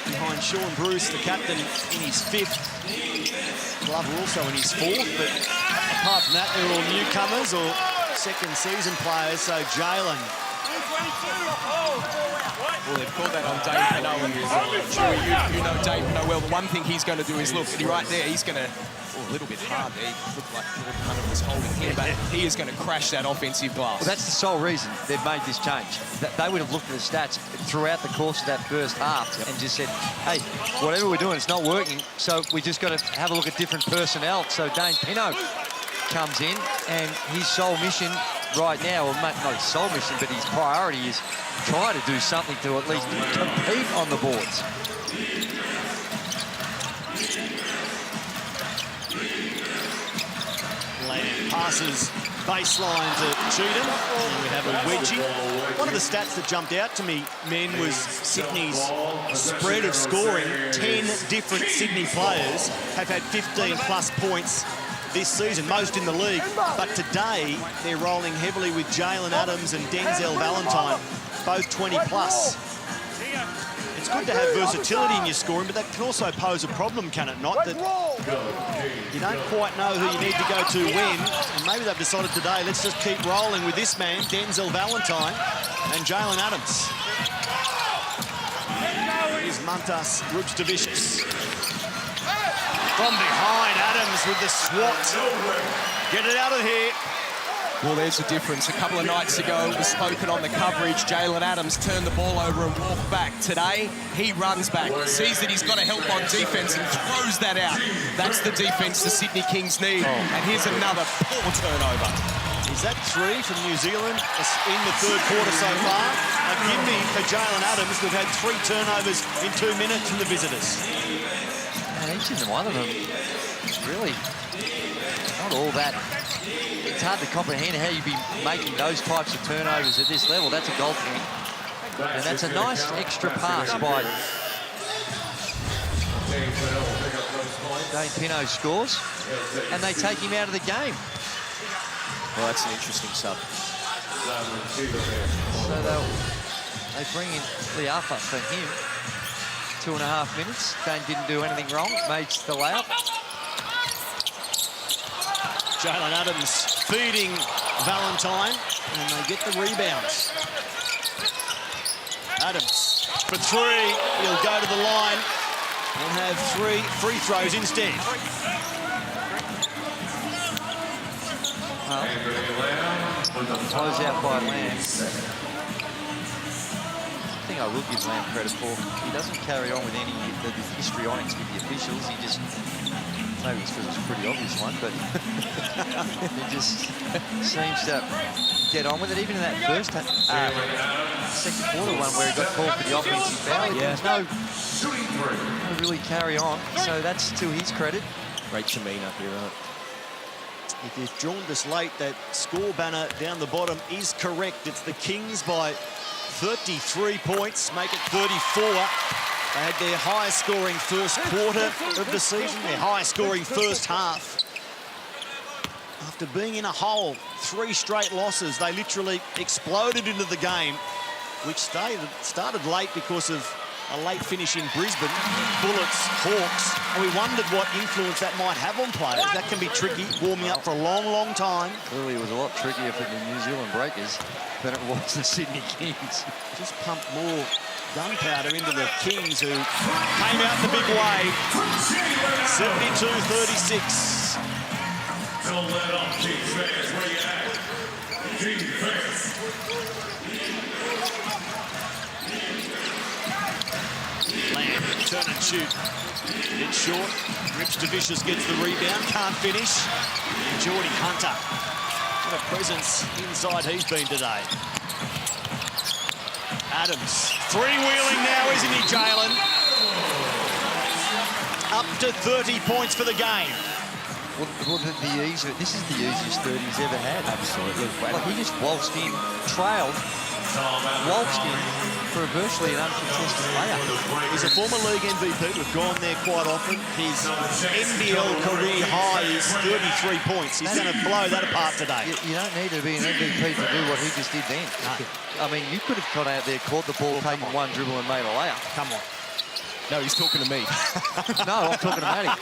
behind Sean Bruce, the captain, in his 5th. Glover also in his 4th, but apart from that, they're all newcomers or second season players. So Jalen. Well, they've called that on Dave Pinot, and you know Dave Pinot well. The one thing he's going to do is look right there. He's going to a little bit hard there. He looked like Hunter was holding him, but he is going to crash that offensive glass. Well, that's the sole reason they've made this change. They would have looked at the stats throughout the course of that first half and just said, hey, whatever we're doing, it's not working, so we just got to have a look at different personnel. So Dane Pinot comes in, and his sole mission right now, or not his sole mission, but his priority is trying to do something to at least compete on the boards. Lamb passes baseline to Cheatham. And we have a wedgie. One of the stats that jumped out to me, men, was Sydney's spread of scoring. 10 different Sydney players have had 15-plus points this season, most in the league. But today, they're rolling heavily with Jalen Adams and Denzel Valentine, both 20-plus. It's good to have versatility in your scoring, but that can also pose a problem, can it not? That you don't quite know who you need to go to when, and maybe they've decided today, let's just keep rolling with this man, Denzel Valentine, and Jalen Adams. Here's Mantas Rubstavicius. From behind, Adams with the swat. Get it out of here. Well, there's a difference. A couple of nights ago, it was spoken on the coverage. Jalen Adams turned the ball over and walked back. Today, he runs back, sees that he's got to help on defense and throws that out. That's the defense the Sydney Kings need. And here's another poor turnover. Is that 3 from New Zealand in the 3rd quarter so far? And give me for Jalen Adams, we've had 3 turnovers in 2 minutes from the visitors. And each and one of them, really, not all that. It's hard to comprehend how you'd be making those types of turnovers at this level. That's a goal point. And that's a nice extra pass by Dane Pinot scores, and they take him out of the game. Well, that's an interesting sub. So they bring in Liafa for him. 2.5 minutes. Dane didn't do anything wrong. Made the layup. Jalen Adams feeding Valentine, and they get the rebounds. Adams for 3. He'll go to the line and have 3 free throws instead. Close out by Lamb. I think I will give Lamb credit for. He doesn't carry on with any of the histrionics with the officials. He just, maybe it's because it's a pretty obvious one, but he just seems to get on with it. Even in that first second quarter one where he got called for the offensive foul, there's no really carry on. So that's to his credit. Great demeanour here, right? If you've drawn this late, that score banner down the bottom is correct. It's the Kings by 33 points, make it 34. They had their highest scoring first quarter of the season, their highest scoring first half. After being in a hole, 3 straight losses, they literally exploded into the game, which started late because of a late finish in Brisbane, Bullets, Hawks, and we wondered what influence that might have on players. That can be tricky, warming up for a long, long time. Clearly it was a lot trickier for the New Zealand Breakers than it was the Sydney Kings. Just pumped more gunpowder into the Kings, who came out the big way. 72-36. Lamb, turn and shoot. It's short. Rips to Vicious, gets the rebound, can't finish. Geordie Hunter, what a presence inside he's been today. Adams, three-wheeling now, isn't he, Jalen? Up to 30 points for the game. Well, this is the easiest third he's ever had. Absolutely. Like, he just waltzed in, trailed, waltzed in for virtually an uncontested layup. He's a former league MVP. We've gone there quite often. His NBL career high is 33 points. He's going to blow that apart today. You don't need to be an MVP to do what he just did then. I mean, you could have got out there, caught the ball, taken one dribble and made a layup. Come on. No, he's talking to me. No, I'm talking to Matty.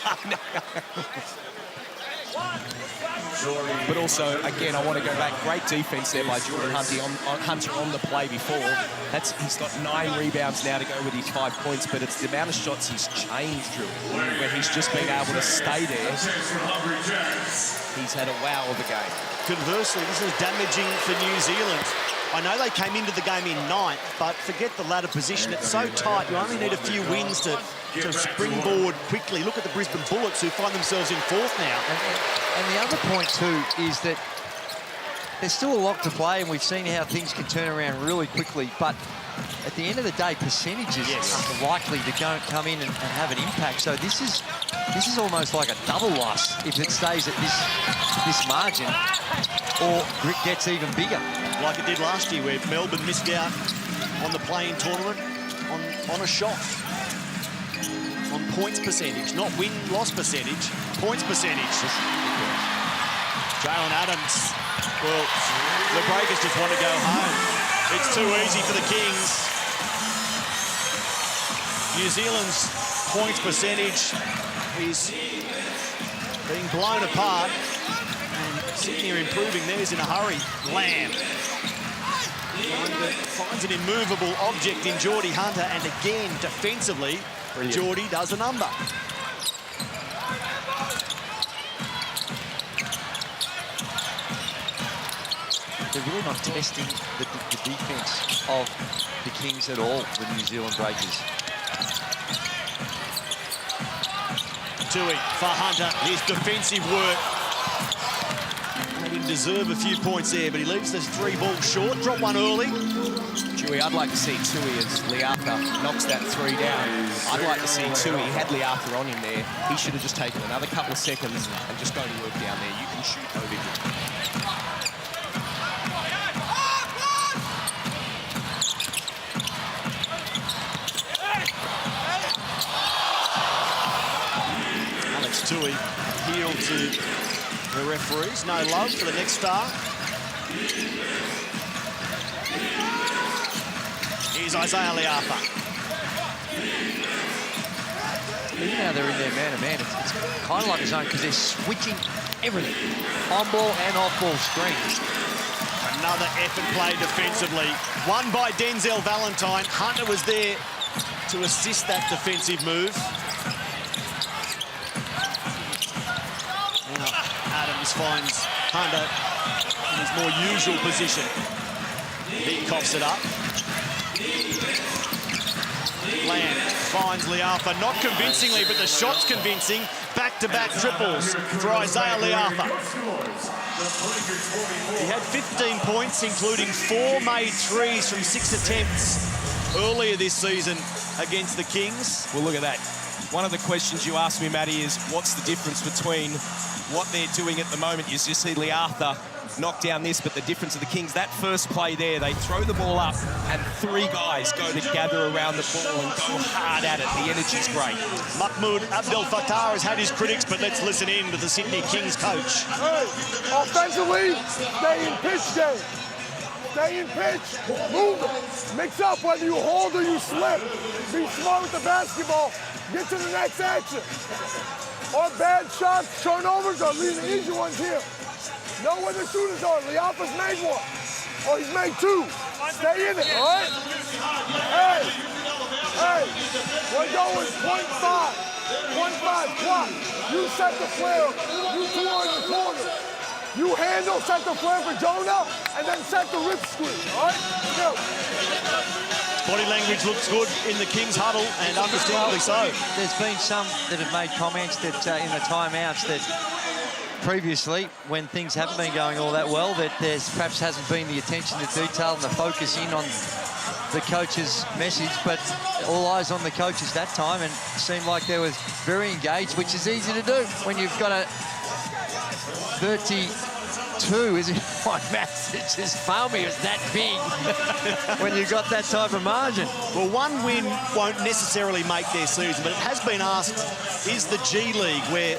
But also, again, I want to go back. Great defense there by Jordan Hunter on the play before. He's got 9 rebounds now to go with his 5 points, but it's the amount of shots he's changed, Drew, where he's just been able to stay there. He's had a wow of a game. Conversely, this is damaging for New Zealand. I know they came into the game in 9th, but forget the ladder position. It's so tight. You only need a few wins to springboard quickly. Look at the Brisbane Bullets, who find themselves in 4th now. And the other point, too, is that there's still a lot to play, and we've seen how things can turn around really quickly. But at the end of the day, percentages are likely to come in and have an impact. So this is almost like a double loss if it stays at this margin, or it gets even bigger. Like it did last year, where Melbourne missed out on the play-in tournament on a shot. On points percentage, not win-loss percentage, points percentage. Jalen Adams, well, the Breakers just want to go home. It's too easy for the Kings. New Zealand's points percentage is being blown apart. And Sydney are improving theirs in a hurry. Lamb finds an immovable object in Geordie Hunter, and again, defensively, Geordie does a number. They're really not testing the defence of the Kings at all, the New Zealand Breakers. Tui for Hunter, his defensive work. He didn't deserve a few points there, but he leaves those 3 balls short. Drop one early. Chewy, I'd like to see Tui as Leartha knocks that 3 down. I'd like to see Tui. He had Leartha on him there. He should have just taken another couple of seconds and just go to work down there. You can shoot over here. Tui appealed to the referees. No love for the next star. Here's Isaiah Leartha. Even now they're in their man-to-man, it's kind of like a zone because they're switching everything. On-ball and off-ball screens. Another effort play defensively. Won by Denzel Valentine. Hunter was there to assist that defensive move. Adams finds Hunter in his more usual position. He coughs it up. Lamb finds Leartha, not convincingly, but the shot's convincing. Back-to-back triples for Isaiah Leartha. He had 15 points, including 4 made threes from 6 attempts earlier this season against the Kings. Well, look at that. One of the questions you asked me, Matty, is what's the difference between what they're doing at the moment? You just see Leartha knock down this, but the difference of the Kings, that first play there, they throw the ball up and 3 guys go to gather around the ball and go hard at it. The energy's great. Mahmoud Abdel Fattah has had his critics, but let's listen in to the Sydney Kings coach. Hey, offensively, stay in pitch game. Stay in pitch, move it. Mix up whether you hold or you slip. Be smart with the basketball. Get to the next action. Or bad shots, turnovers, or leave the easy ones here. Know where the shooters are. Leartha's made 1. Or he's made 2. Stay in it, all right? Hey, we're going 0.5 clock. You set the flare. You 2 in the corner. You handle, set the flare for Jonah, and then set the rip screen, all right? Go. Body language looks good in the Kings huddle, and understandably so. There's been some that have made comments that in the timeouts that previously, when things haven't been going all that well, that there's perhaps hasn't been the attention to detail and the focus in on the coach's message, but all eyes on the coaches that time, and it seemed like they was very engaged, which is easy to do when you've got a 32, is it? My maths, it just failed me, it was that big when you got that type of margin. Well, one win won't necessarily make their season, but it has been asked, is the G League, where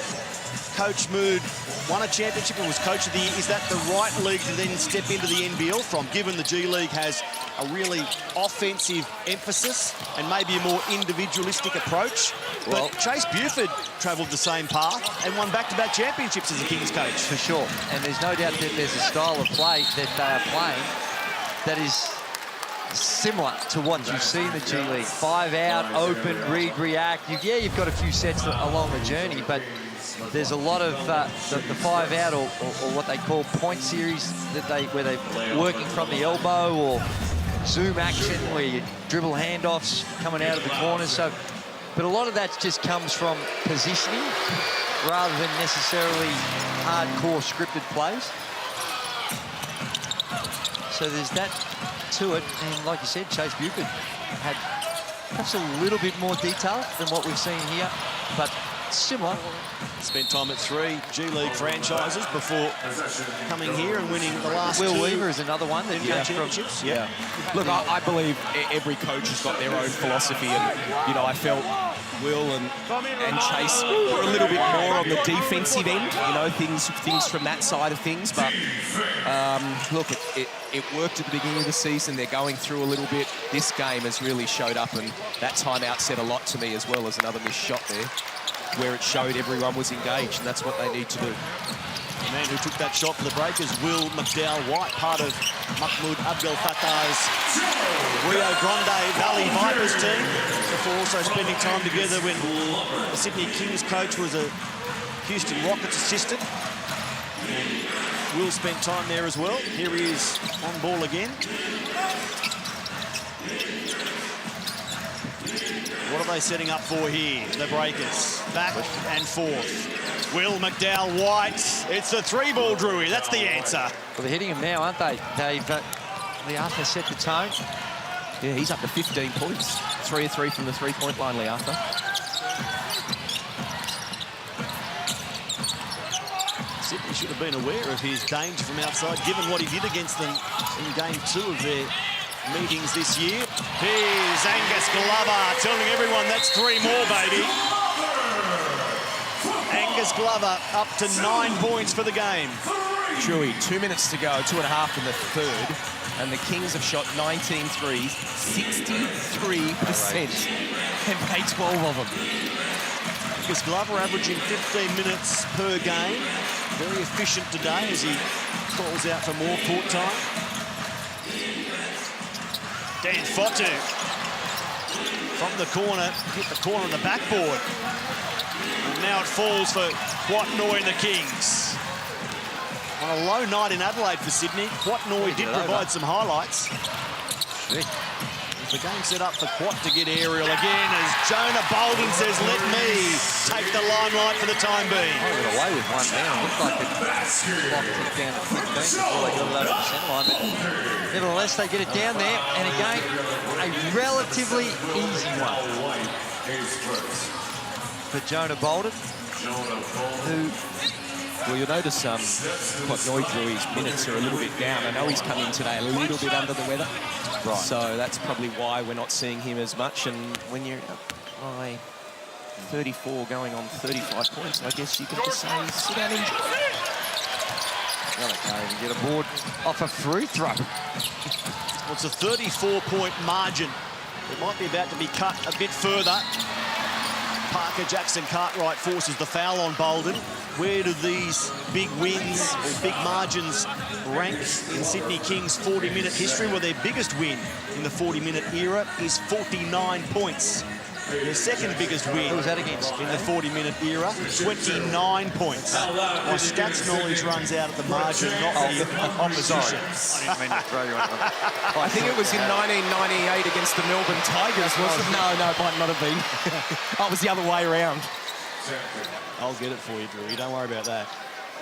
Coach Mood won a championship and was Coach of the Year, is that the right league to then step into the NBL from, given the G League has a really offensive emphasis and maybe a more individualistic approach? Well, but Chase Buford travelled the same path and won back-to-back championships as a Kings coach. For sure, and there's no doubt that there's a style of play that they are playing that is similar to what you see in the G League. 5 out, open, read, react. You've got a few sets along the journey, but there's a lot of the 5 out or what they call point series where they're working from the elbow, or zoom action where you dribble handoffs coming out of the corners. So, but a lot of that just comes from positioning rather than necessarily hardcore scripted plays. So there's that to it, and like you said, Chase Buford had perhaps a little bit more detail than what we've seen here, but similar. Spent time at 3 G League franchises before coming here and winning the last Will 2 Weaver is another one that championships. Yeah. Look, I believe every coach has got their own philosophy, and you know, I felt Will and Chase were a little bit more on the defensive end, you know, things from that side of things. But look, it worked at the beginning of the season. They're going through a little bit. This game has really showed up, and that timeout said a lot to me, as well as another missed shot there, where it showed everyone was engaged, and that's what they need to do. The man who took that shot for the Breakers, Will McDowell-White, part of Mahmoud Abdel Fattah's Rio Grande Valley Vipers team, before also spending time together when the Sydney Kings coach was a Houston Rockets assistant. And Will spent time there as well. Here he is on ball again. What are they setting up for here? The Breakers, back and forth. Will McDowell-White, it's the 3-ball, Drewy, that's the answer. Well, they're hitting him now, aren't they, Dave? Leartha set the tone. Yeah, he's up to 15 points. 3 of 3 from the three-point line, Leartha. Sydney should have been aware of his danger from outside, given what he did against them in game 2 of their meetings this year. Here's Angus Glover telling everyone that's 3 more, baby. Angus Glover up to 9 points for the game. Chewy, 2 minutes to go, 2.5 in the third, and the Kings have shot 19 threes, 63%, and made 12 of them. Angus Glover averaging 15 minutes per game. Very efficient today as he calls out for more court time. Dan Fotu from the corner, hit the corner on the backboard. And now it falls for Quatnoy and the Kings. On a low night in Adelaide for Sydney, Quatnoy did provide some highlights. The game set up for Quat to get aerial again as Jonah Bolden says, let me take the limelight for the time being. I got away with one now. Looked like the clock ticked down to 15 before they got it over the centre line. But nevertheless, they get it down there. And again, a relatively easy one for Jonah Bolden, who... Well, you'll notice Quatnoy, Drew's minutes are a little bit down. I know he's come in today a little bit under the weather. Right. So that's probably why we're not seeing him as much. And when you're up by 34 going on 35 points, I guess you could just say, sit down and enjoy it. Well, they can't even get a board off a free throw. Well, it's a 34-point margin. It might be about to be cut a bit further. Parker Jackson-Cartwright forces the foul on Bolden. Where do these big wins or big margins rank in Sydney Kings' 40-minute history? Well, their biggest win in the 40-minute era is 49 points. Their second biggest win. Who was that against? In the 40-minute era, 29 points. My stats knowledge runs out at the margin, not the opposition. I didn't mean to throw you on. I think it was in 1998 against the Melbourne Tigers, wasn't it? No, it might not have been. Oh, it was the other way around. I'll get it for you, Drew. Don't worry about that.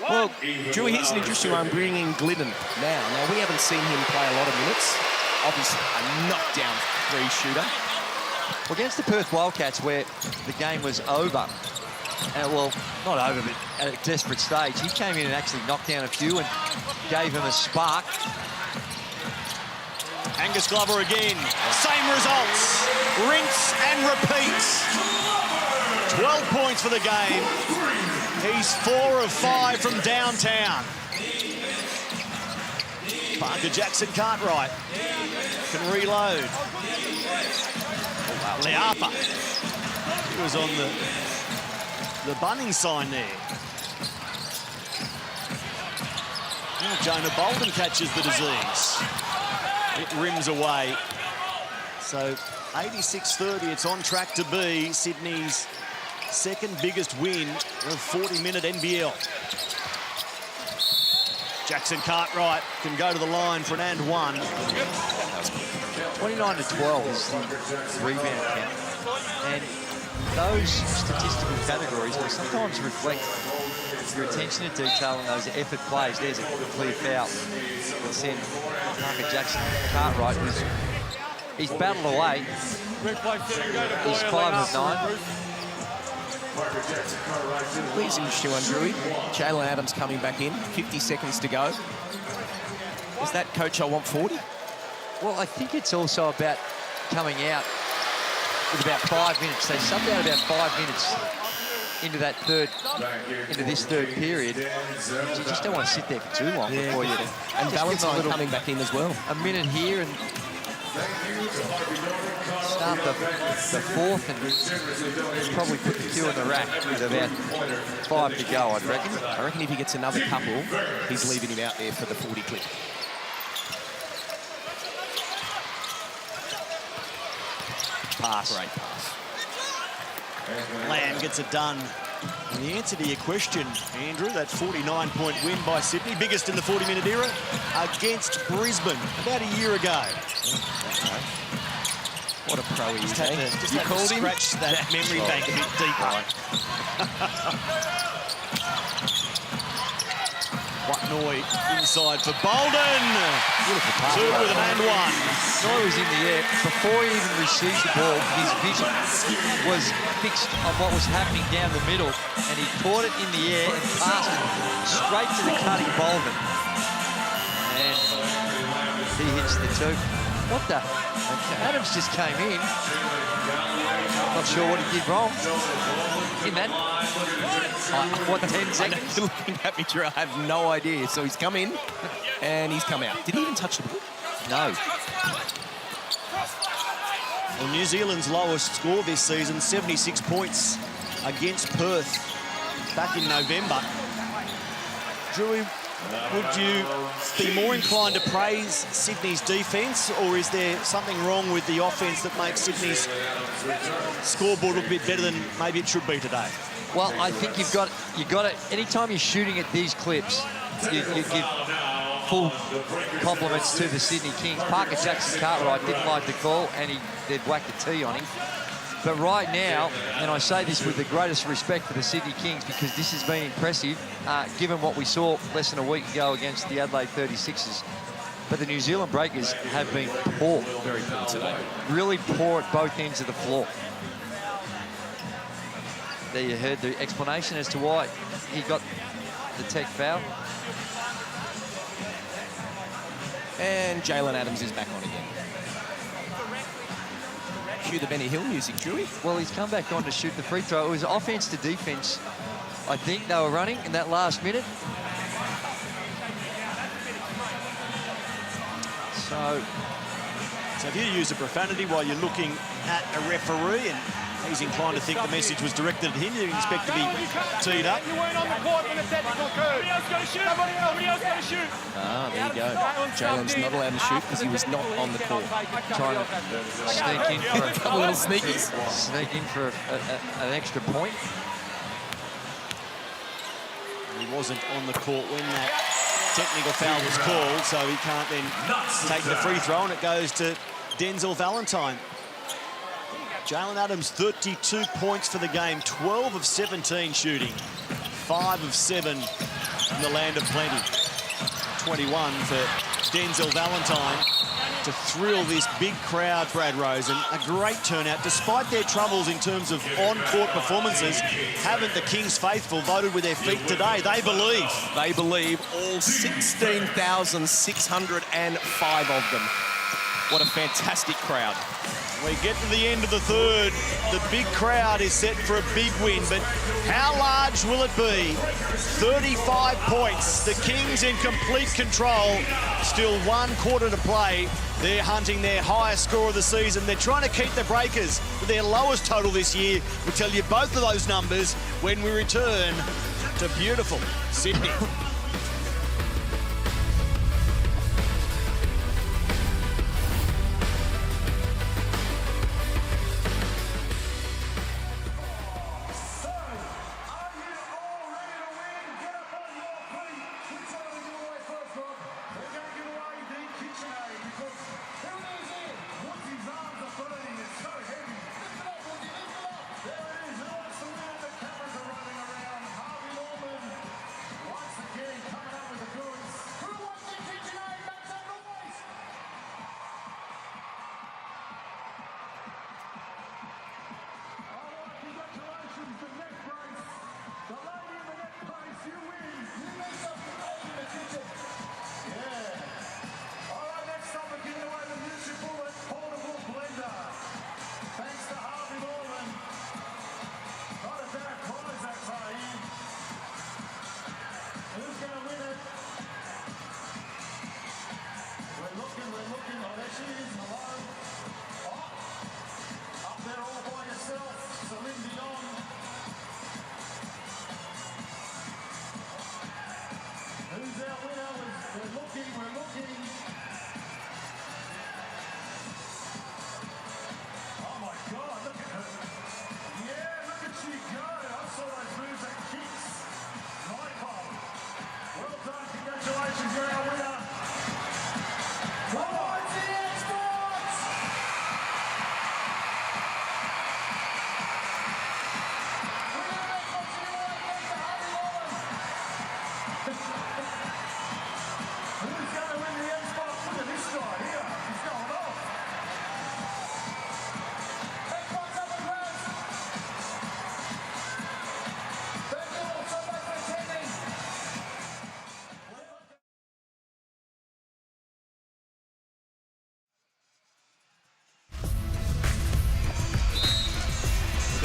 Well, Drew, here's an interesting one, bringing in Glidden now. Now, we haven't seen him play a lot of minutes. Obviously, a knockdown three-shooter. Well, against the Perth Wildcats, where the game was over, well, not over, but at a desperate stage, he came in and actually knocked down a few and gave him a spark. Angus Glover again. Same results. Rinse and repeat. 12 points for the game. He's 4 of 5 from downtown. Parker Jackson Cartwright can reload. Leapa. He was on the Bunnings sign there. Now Jonah Bolden catches the disease. It rims away. So 86-30, it's on track to be Sydney's second biggest win of 40-minute NBL. Jackson Cartwright can go to the line for an and one. 29-12 is the rebound count. And those statistical categories will sometimes reflect your attention to detail in those effort plays. There's a clear foul. We'll send Parker Jackson Cartwright, he's battled away. He's 5 of 9. Please interesting one, Drewy. Jalen Adams coming back in, 50 seconds to go. Is that coach I want 40? Well, I think it's also about coming out with about 5 minutes. They subbed out about 5 minutes into this third period. So you just don't want to sit there for too long before you. And Valentine coming back in as well. A minute here and start the fourth and probably put the two in the rack with about 5 to go, I'd reckon. I reckon if he gets another couple, he's leaving him out there for the 40 clip. Pass. Great pass. Lamb gets it done. And the answer to your question, Andrew, that 49-point win by Sydney, biggest in the 40-minute era, against Brisbane about a year ago. What a pro he is. Just had to scratch that memory bank a bit deeper. Watnoy inside for Bolden. Beautiful pass. Two with an and one. Noy was in the air. Before he even received the ball, his vision was fixed on what was happening down the middle, and he caught it in the air and passed it straight to the cutting Bolden. And he hits the two. What the? Adams just came in. Not sure what he did wrong in that. What, 10 seconds? You're looking at me, Drew. I have no idea. So he's come in and he's come out. Did he even touch the ball? No. Well, New Zealand's lowest score this season, 76 points against Perth back in November. Drewy, would you be more inclined to praise Sydney's defence, or is there something wrong with the offence that makes Sydney's scoreboard look a bit better than maybe it should be today? Well, I think you've got to, anytime you're shooting at these clips, you give full compliments to the Sydney Kings. Parker Jackson Cartwright didn't like the call, and they'd whacked a tee on him. But right now, and I say this with the greatest respect for the Sydney Kings, because this has been impressive, given what we saw less than a week ago against the Adelaide 36ers. But the New Zealand Breakers have been poor. Very poor today. Really poor at both ends of the floor. There you heard the explanation as to why he got the tech foul. And Jalen Adams is back on again. Cue the Benny Hill music, Drewy. Well, he's come back on to shoot the free throw. It was offense to defense, I think, they were running in that last minute. So if you use a profanity while you're looking at a referee and He's inclined to think the message was directed at him. He didn't expect to be teed up. You weren't on the court when the technical occurred. Somebody else got to shoot. Somebody else got to shoot. Ah, there you go. Jalen's not allowed to shoot because he was not on the court. Trying to sneak in for a couple little sneakies. Sneak in for an extra point. He wasn't on the court when that technical foul was called, so he can't then take the free throw, and it goes to Denzel Valentine. Jalen Adams, 32 points for the game, 12 of 17 shooting, 5 of 7 in the land of plenty. 21 for Denzel Valentine to thrill this big crowd, Brad Rosen. A great turnout. Despite their troubles in terms of on-court performances, haven't the Kings faithful voted with their feet today? They believe. They believe, all 16,605 of them. What a fantastic crowd. We get to the end of the third. The big crowd is set for a big win, but how large will it be? 35 points. The Kings in complete control. Still 1 quarter to play. They're hunting their highest score of the season. They're trying to keep the Breakers with their lowest total this year. We'll tell you both of those numbers when we return to beautiful Sydney.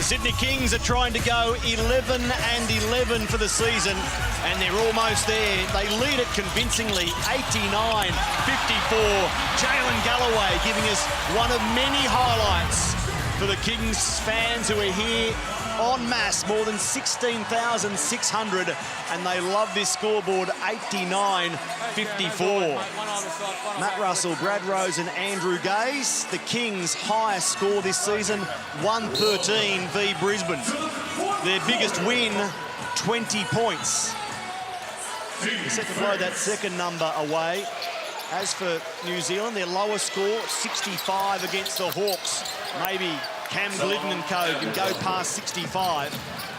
Sydney Kings are trying to go 11-11 for the season, and they're almost there. They lead it convincingly, 89-54. Jalen Galloway giving us one of many highlights for the Kings fans who are here en masse, more than 16,600, and they love this scoreboard, 89-54. Matt Russell, Brad Rose and Andrew Gaze, the Kings' highest score this season, 113 v Brisbane. Their biggest win, 20 points. The second blow that second number away. As for New Zealand, their lowest score, 65 against the Hawks. Maybe Cam Glidden and co can go past 65,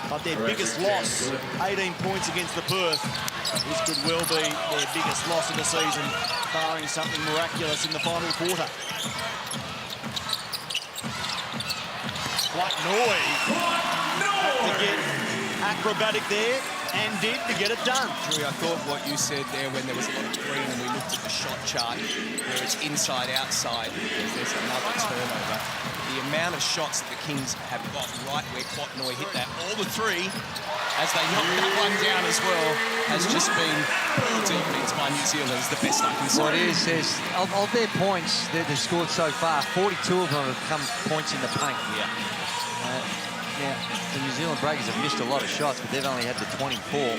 but their biggest loss, 18 points against the Perth. This could well be their biggest loss of the season, barring something miraculous in the final quarter. White had to get acrobatic there, and did to get it done. Drew, I thought what you said there when there was a lot of green and we looked at the shot chart where it's inside, outside, there's another turnover. The amount of shots that the Kings have got right where Quatnoy hit that, all the three, as they knocked that one down as well, has just been poor defense by New Zealand, is the best I can say. What it is, of their points that they've scored so far, 42 of them have come points in the paint. Yeah. Now, the New Zealand Breakers have missed a lot of shots, but they've only had the 24.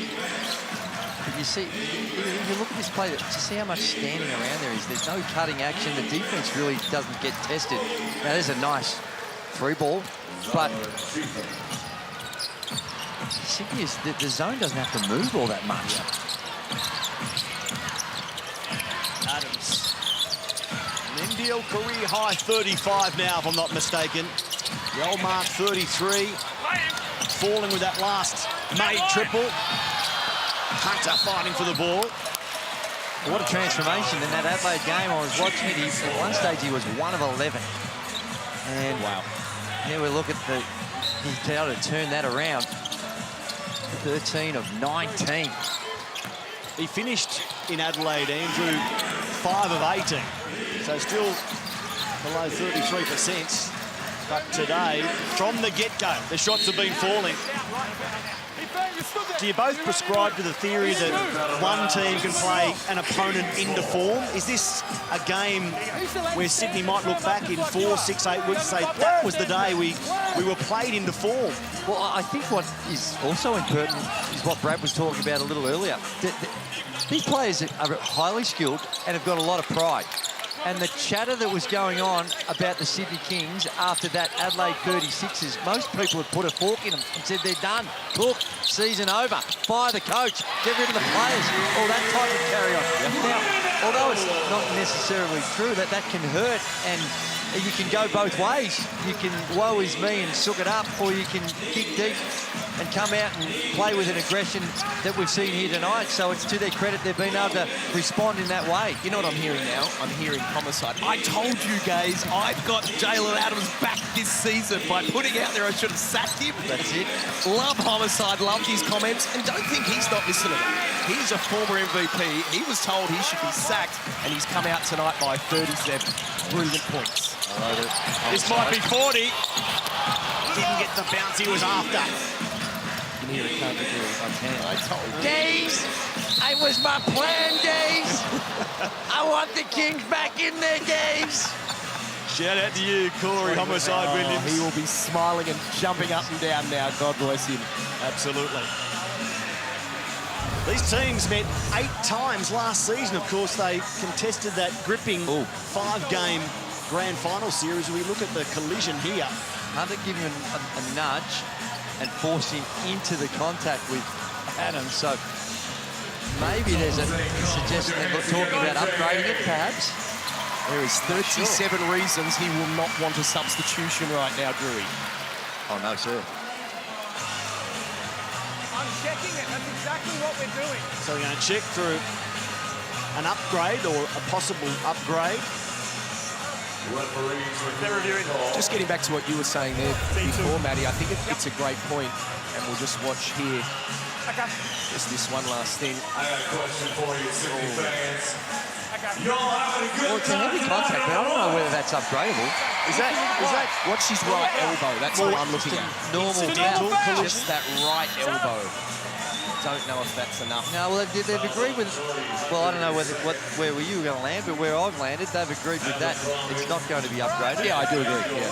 But you see, if you look at this play, to see how much standing around there is. There's no cutting action. The defense really doesn't get tested. Now, there's a nice free ball, but Sydney is, the zone doesn't have to move all that much. Adams. An NBL career high 35 now, if I'm not mistaken. The old mark 33. Falling with that last made triple. Hunter fighting for the ball. What a transformation in that Adelaide game. I was watching it. At one stage, he was 1 of 11. And wow. Here we look at he's able to turn that around. 13 of 19. He finished in Adelaide, Andrew, 5 of 18. So still below 33%. But today, from the get-go, the shots have been falling. Do you both prescribe to the theory that one team can play an opponent into form? Is this a game where Sydney might look back in 4, 6, 8 weeks and say, that was the day we were played into form? Well, I think what is also important is what Brad was talking about a little earlier. These players are highly skilled and have got a lot of pride. And the chatter that was going on about the Sydney Kings after that Adelaide 36ers, most people had put a fork in them and said they're done. Look, season over. Fire the coach. Get rid of the players. All that type of carry on. Now, although it's not necessarily true, that can hurt, and you can go both ways. You can woe is me and sook it up, or you can kick deep and come out and play with an aggression that we've seen here tonight. So it's to their credit they've been able to respond in that way. You know what I'm hearing now? I'm hearing homicide. I told you guys I've got Jalen Adams back this season by putting out there I should have sacked him. That's it. Love homicide, loved his comments, and don't think he's not listening. He's a former MVP. He was told he should be sacked, and he's come out tonight by 37 brilliant points. This might be 40. Didn't get the bounce he was after. Here it comes I told you. Days, it was my plan, Days. I want the Kings back in there, Days. Shout out to you, Corey Homicide Williams. He will be smiling and jumping up and down now. God bless him. Absolutely. These teams met 8 times last season. Of course, they contested that gripping 5-game grand final series. We look at the collision here. Hunter giving him a nudge and force him into the contact with Adams. So maybe there's a suggestion that we're talking about upgrading it, perhaps. There is 37 reasons he will not want a substitution right now, Drewy. Oh, no, sir. I'm checking it. That's exactly what we're doing. So we're going to check for an upgrade or a possible upgrade. They're reviewing. Just getting back to what you were saying there before, Matty, I think it's a great point, and we'll just watch here. Okay. Just this one last thing. I got a question for you, Sydney fans. Okay. Y'all having a good Well, it's a heavy contact, but I don't know whether that's upgradable. Is that watch his right elbow? That's what I'm looking at. Normal Tap, just that right elbow. Don't know if that's enough. No, well, they've agreed with. Well, I don't know where you were going to land, but where I've landed, they've agreed with that. It's not going to be upgraded. Yeah, I do agree. Yeah.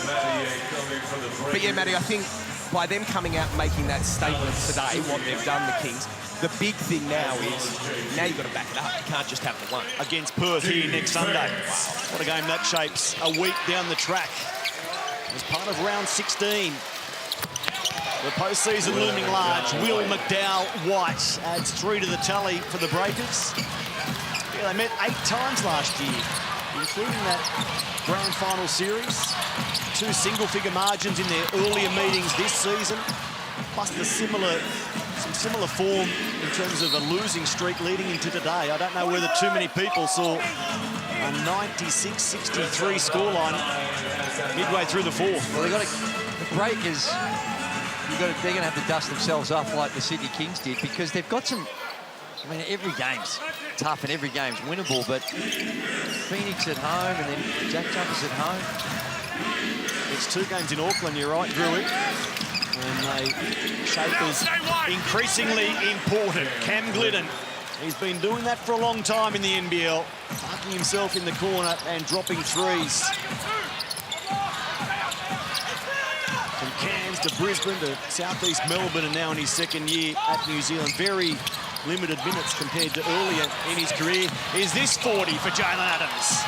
But yeah, Matty, I think by them coming out and making that statement today, what they've done, the Kings, the big thing now is now you've got to back it up. You can't just have the one. Against Perth here next Sunday. What a game that shapes a week down the track. As part of round 16. The postseason looming large. Will McDowell-White adds 3 to the tally for the Breakers. Yeah, they met 8 times last year, including that grand final series. 2 single-figure margins in their earlier meetings this season, plus some similar form in terms of a losing streak leading into today. I don't know whether too many people saw a 96-63 scoreline midway through the fourth. Well, the Breakers. They're going to have to dust themselves off like the Sydney Kings did, because they've got some. I mean, every game's tough and every game's winnable, but Phoenix at home and then Jack Jumpers at home. It's 2 games in Auckland, you're right, Drewy. And they shape as increasingly important. Cam Glidden, he's been doing that for a long time in the NBL, parking himself in the corner and dropping threes. From Cam. Timmons to Brisbane to southeast Melbourne, and now in his second year at New Zealand. Very limited minutes compared to earlier in his career. Is this 40 for Jalen Adams?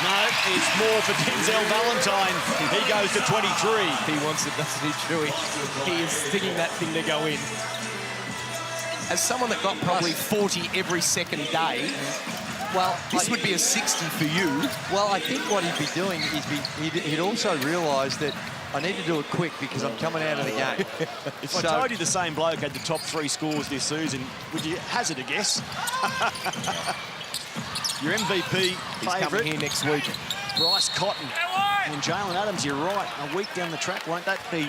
No, it's more for Denzel Valentine. He goes to 23. He wants it, doesn't he, Drewy? He is sticking that thing to go in. As someone that got probably 40 every second day, well, this would be a 60 for you. Well, I think what he'd be doing is he'd also realise that I need to do it quick because I'm coming out of the game. If I told you the same bloke had the top 3 scores this season, would you hazard a guess? Your MVP favourite. He's coming here next week. Bryce Cotton. And Jalen Adams, you're right, a week down the track, won't that be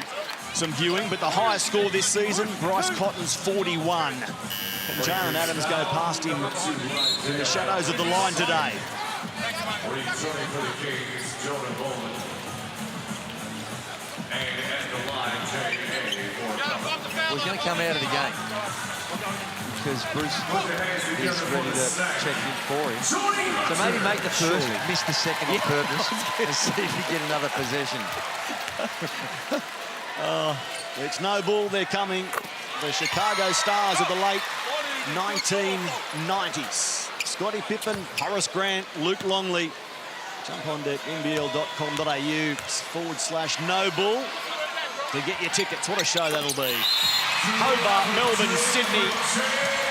some viewing? But the highest score this season, Bryce Cotton's 41. And Jalen Adams go past him in the shadows of the line today. Returning for the Kings, Jordan Bowman. And at the line, Well, he's going to come out of the game because Bruce is ready to check in for him. So maybe make the first, miss the second on purpose, and see if you get another possession. It's no ball, they're coming. The Chicago Stars of the late 1990s. Scottie Pippen, Horace Grant, Luke Longley. Jump on to NBL.com.au/no ball to get your tickets. What a show that'll be. Hobart, Melbourne, Sydney.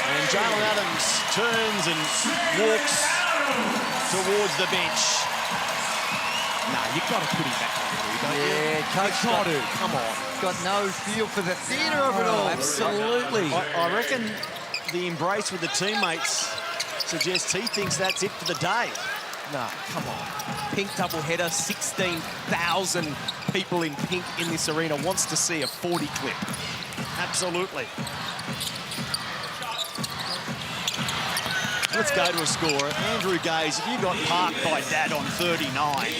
And Jalen Adams turns and walks towards the bench. No, you've got to put him back on there, don't you? Yeah, coach got to. Come on. Got no feel for the theatre of it all. Absolutely. I reckon the embrace with the teammates suggests he thinks that's it for the day. No, come on. Pink doubleheader, 16,000 people in pink in this arena. Wants to see a 40 clip. Absolutely. Let's go to a score. Andrew Gaze, if you got parked by Dad on 39,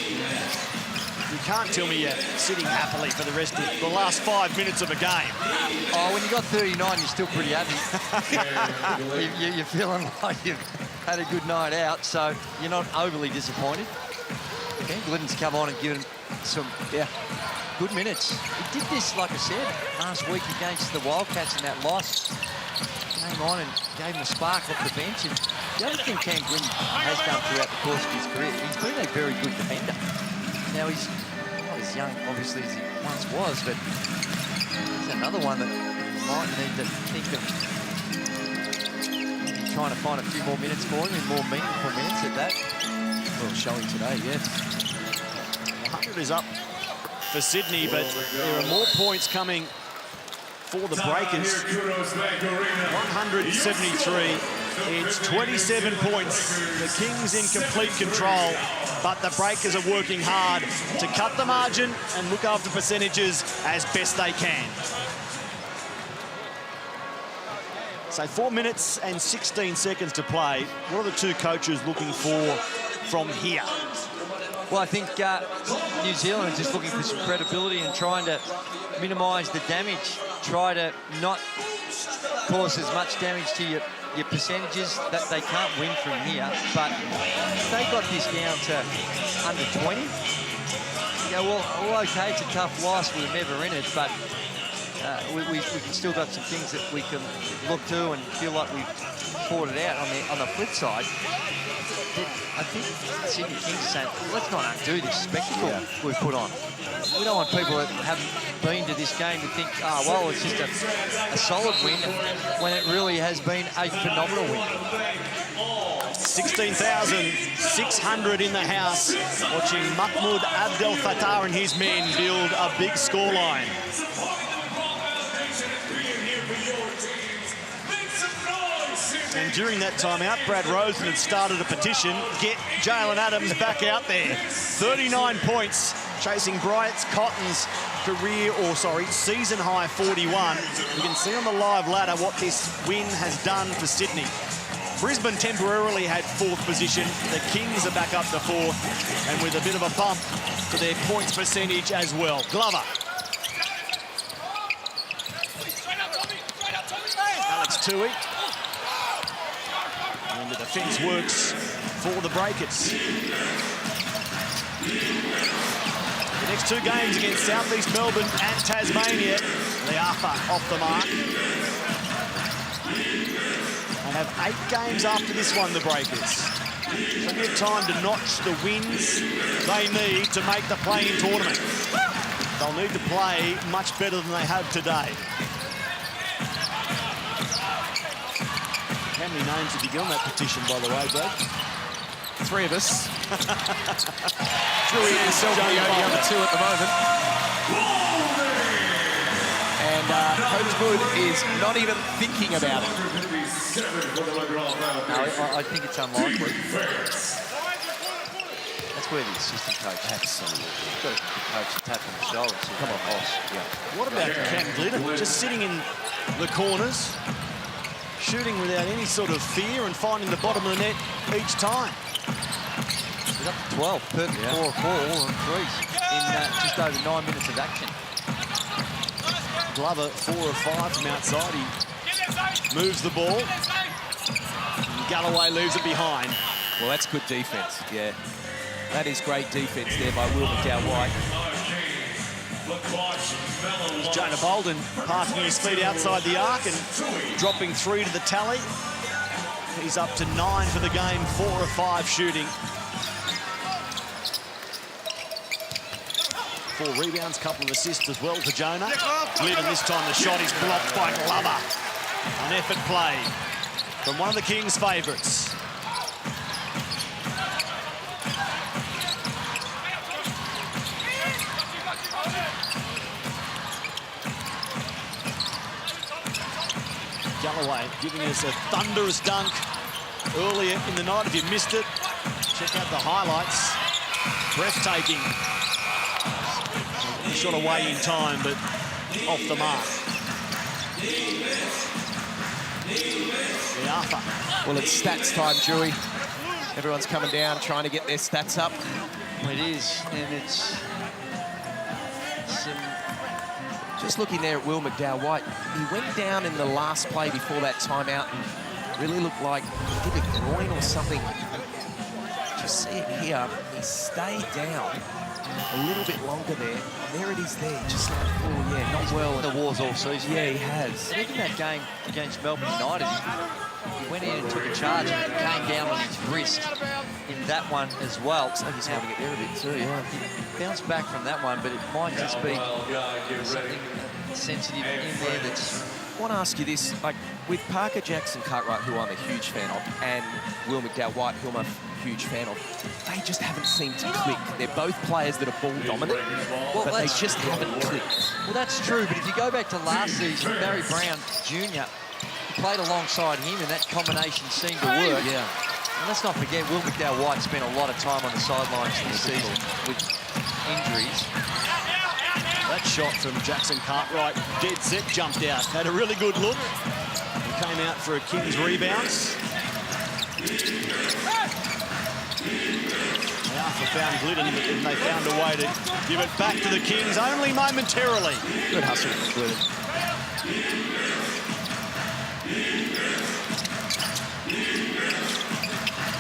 you can't tell me you're sitting happily for the rest of the last 5 minutes of a game. Oh, when you got 39, you're still pretty happy. You're feeling like you've had a good night out, so you're not overly disappointed. Okay, Glidden's come on and given some good minutes. He did this, like I said, last week against the Wildcats in that loss. Came on and gave him a spark off the bench. And the other thing Cam Glidden has done throughout the course of his career, he's been a very good defender. Now, he's not as young, obviously, as he once was, but he's another one that might need to think of maybe trying to find a few more minutes for him, and more meaningful minutes at that. Well, showing today, yeah. 100 is up for Sydney, but there are more points coming for the Breakers. 173. It's 27 points. The Kings in complete control, but the Breakers are working hard to cut the margin and look after percentages as best they can. So 4 minutes and 16 seconds to play. What are the two coaches looking for from here? Well, I think New Zealand are just looking for some credibility and trying to minimise the damage. Try to not cause as much damage to your percentages that they can't win from here. But if they got this down to under 20, you go, well, okay, it's a tough loss. We were never in it, but we can still got some things that we can look to and feel like we've fought it out on the flip side. I think Sydney Kings are saying, let's not undo this spectacle we've put on. We don't want people that haven't been to this game to think, well, it's just a solid win, when it really has been a phenomenal win. 16,600 in the house, watching Mahmoud Abdel Fattah and his men build a big scoreline. And during that timeout, Brad Rosen had started a petition, get Jalen Adams back out there. 39 points, chasing Bryce Cotton's season high 41. You can see on the live ladder what this win has done for Sydney. Brisbane temporarily had 4th position. The Kings are back up to 4th, and with a bit of a bump to their points percentage as well. Glover. Alex Tui. And the defence works for the Breakers. The Next two games against South East Melbourne and Tasmania. Leafa off the mark. They have 8 games after this one, the Breakers. Plenty of time to notch the wins they need to make the play-in tournament. They'll need to play much better than they have today. How many names have you got on that petition, by the way, Brad? 3 of us. Drewy and yourself are the only other 2 at the moment. And Coach Good is not even thinking about it. No, I think it's unlikely. That's where the assistant coach absolutely. You've got the coach tap on the shoulder. So come on, boss. Yeah. What about Cam Glidden? Just sitting in the corners, shooting without any sort of fear and finding the bottom of the net each time. He's up to 12, perfect 4 of 4, all on threes in just over 9 minutes of action. Glover 4 of 5 from outside. He moves the ball. And Galloway leaves it behind. Well, that's good defense. Yeah, that is great defense there by Will McDowell-White. Jonah Bolden parking his feet outside the arc and dropping 3 to the tally. He's up to 9 for the game, 4 of 5 shooting. 4 rebounds, couple of assists as well for Jonah. Glidden this time, the shot is blocked by Glover. An effort play from one of the Kings' favourites. Galloway giving us a thunderous dunk earlier in the night. If you missed it, check out the highlights. Breathtaking. Shot away in time, but off the mark. Leafa. Well, it's stats time, Drewy. Everyone's coming down, trying to get their stats up. It is, and it's some... Just looking there at Will McDowell-White, he went down in the last play before that timeout and really looked like he did a groin or something. Just see it here, he stayed down a little bit longer there. There it is there, just like, oh yeah, not well. The wars all season. Yeah, he has. And even that game against Melbourne United, he went in and took a charge and it came down on his wrist in that one as well. Looks like he's having it there a bit too, yeah. He bounced back from that one, but it might just be something sensitive in there that's... I want to ask you this, like with Parker Jackson Cartwright, who I'm a huge fan of, and Will McDowell-White, who I'm a huge fan of, they just haven't seemed to click. They're both players that are ball dominant, but they just haven't clicked. Well, that's true, but if you go back to last season, Barry Brown Jr. played alongside him, and that combination seemed to work. Yeah. And let's not forget, Will McDowell-White spent a lot of time on the sidelines this season with injuries. That shot from Jackson Cartwright, dead set, jumped out. Had a really good look. He came out for a Kings rebounds. Leafa found Glidden, and they found a way to give it back to the Kings, only momentarily. Good hustle from Glidden.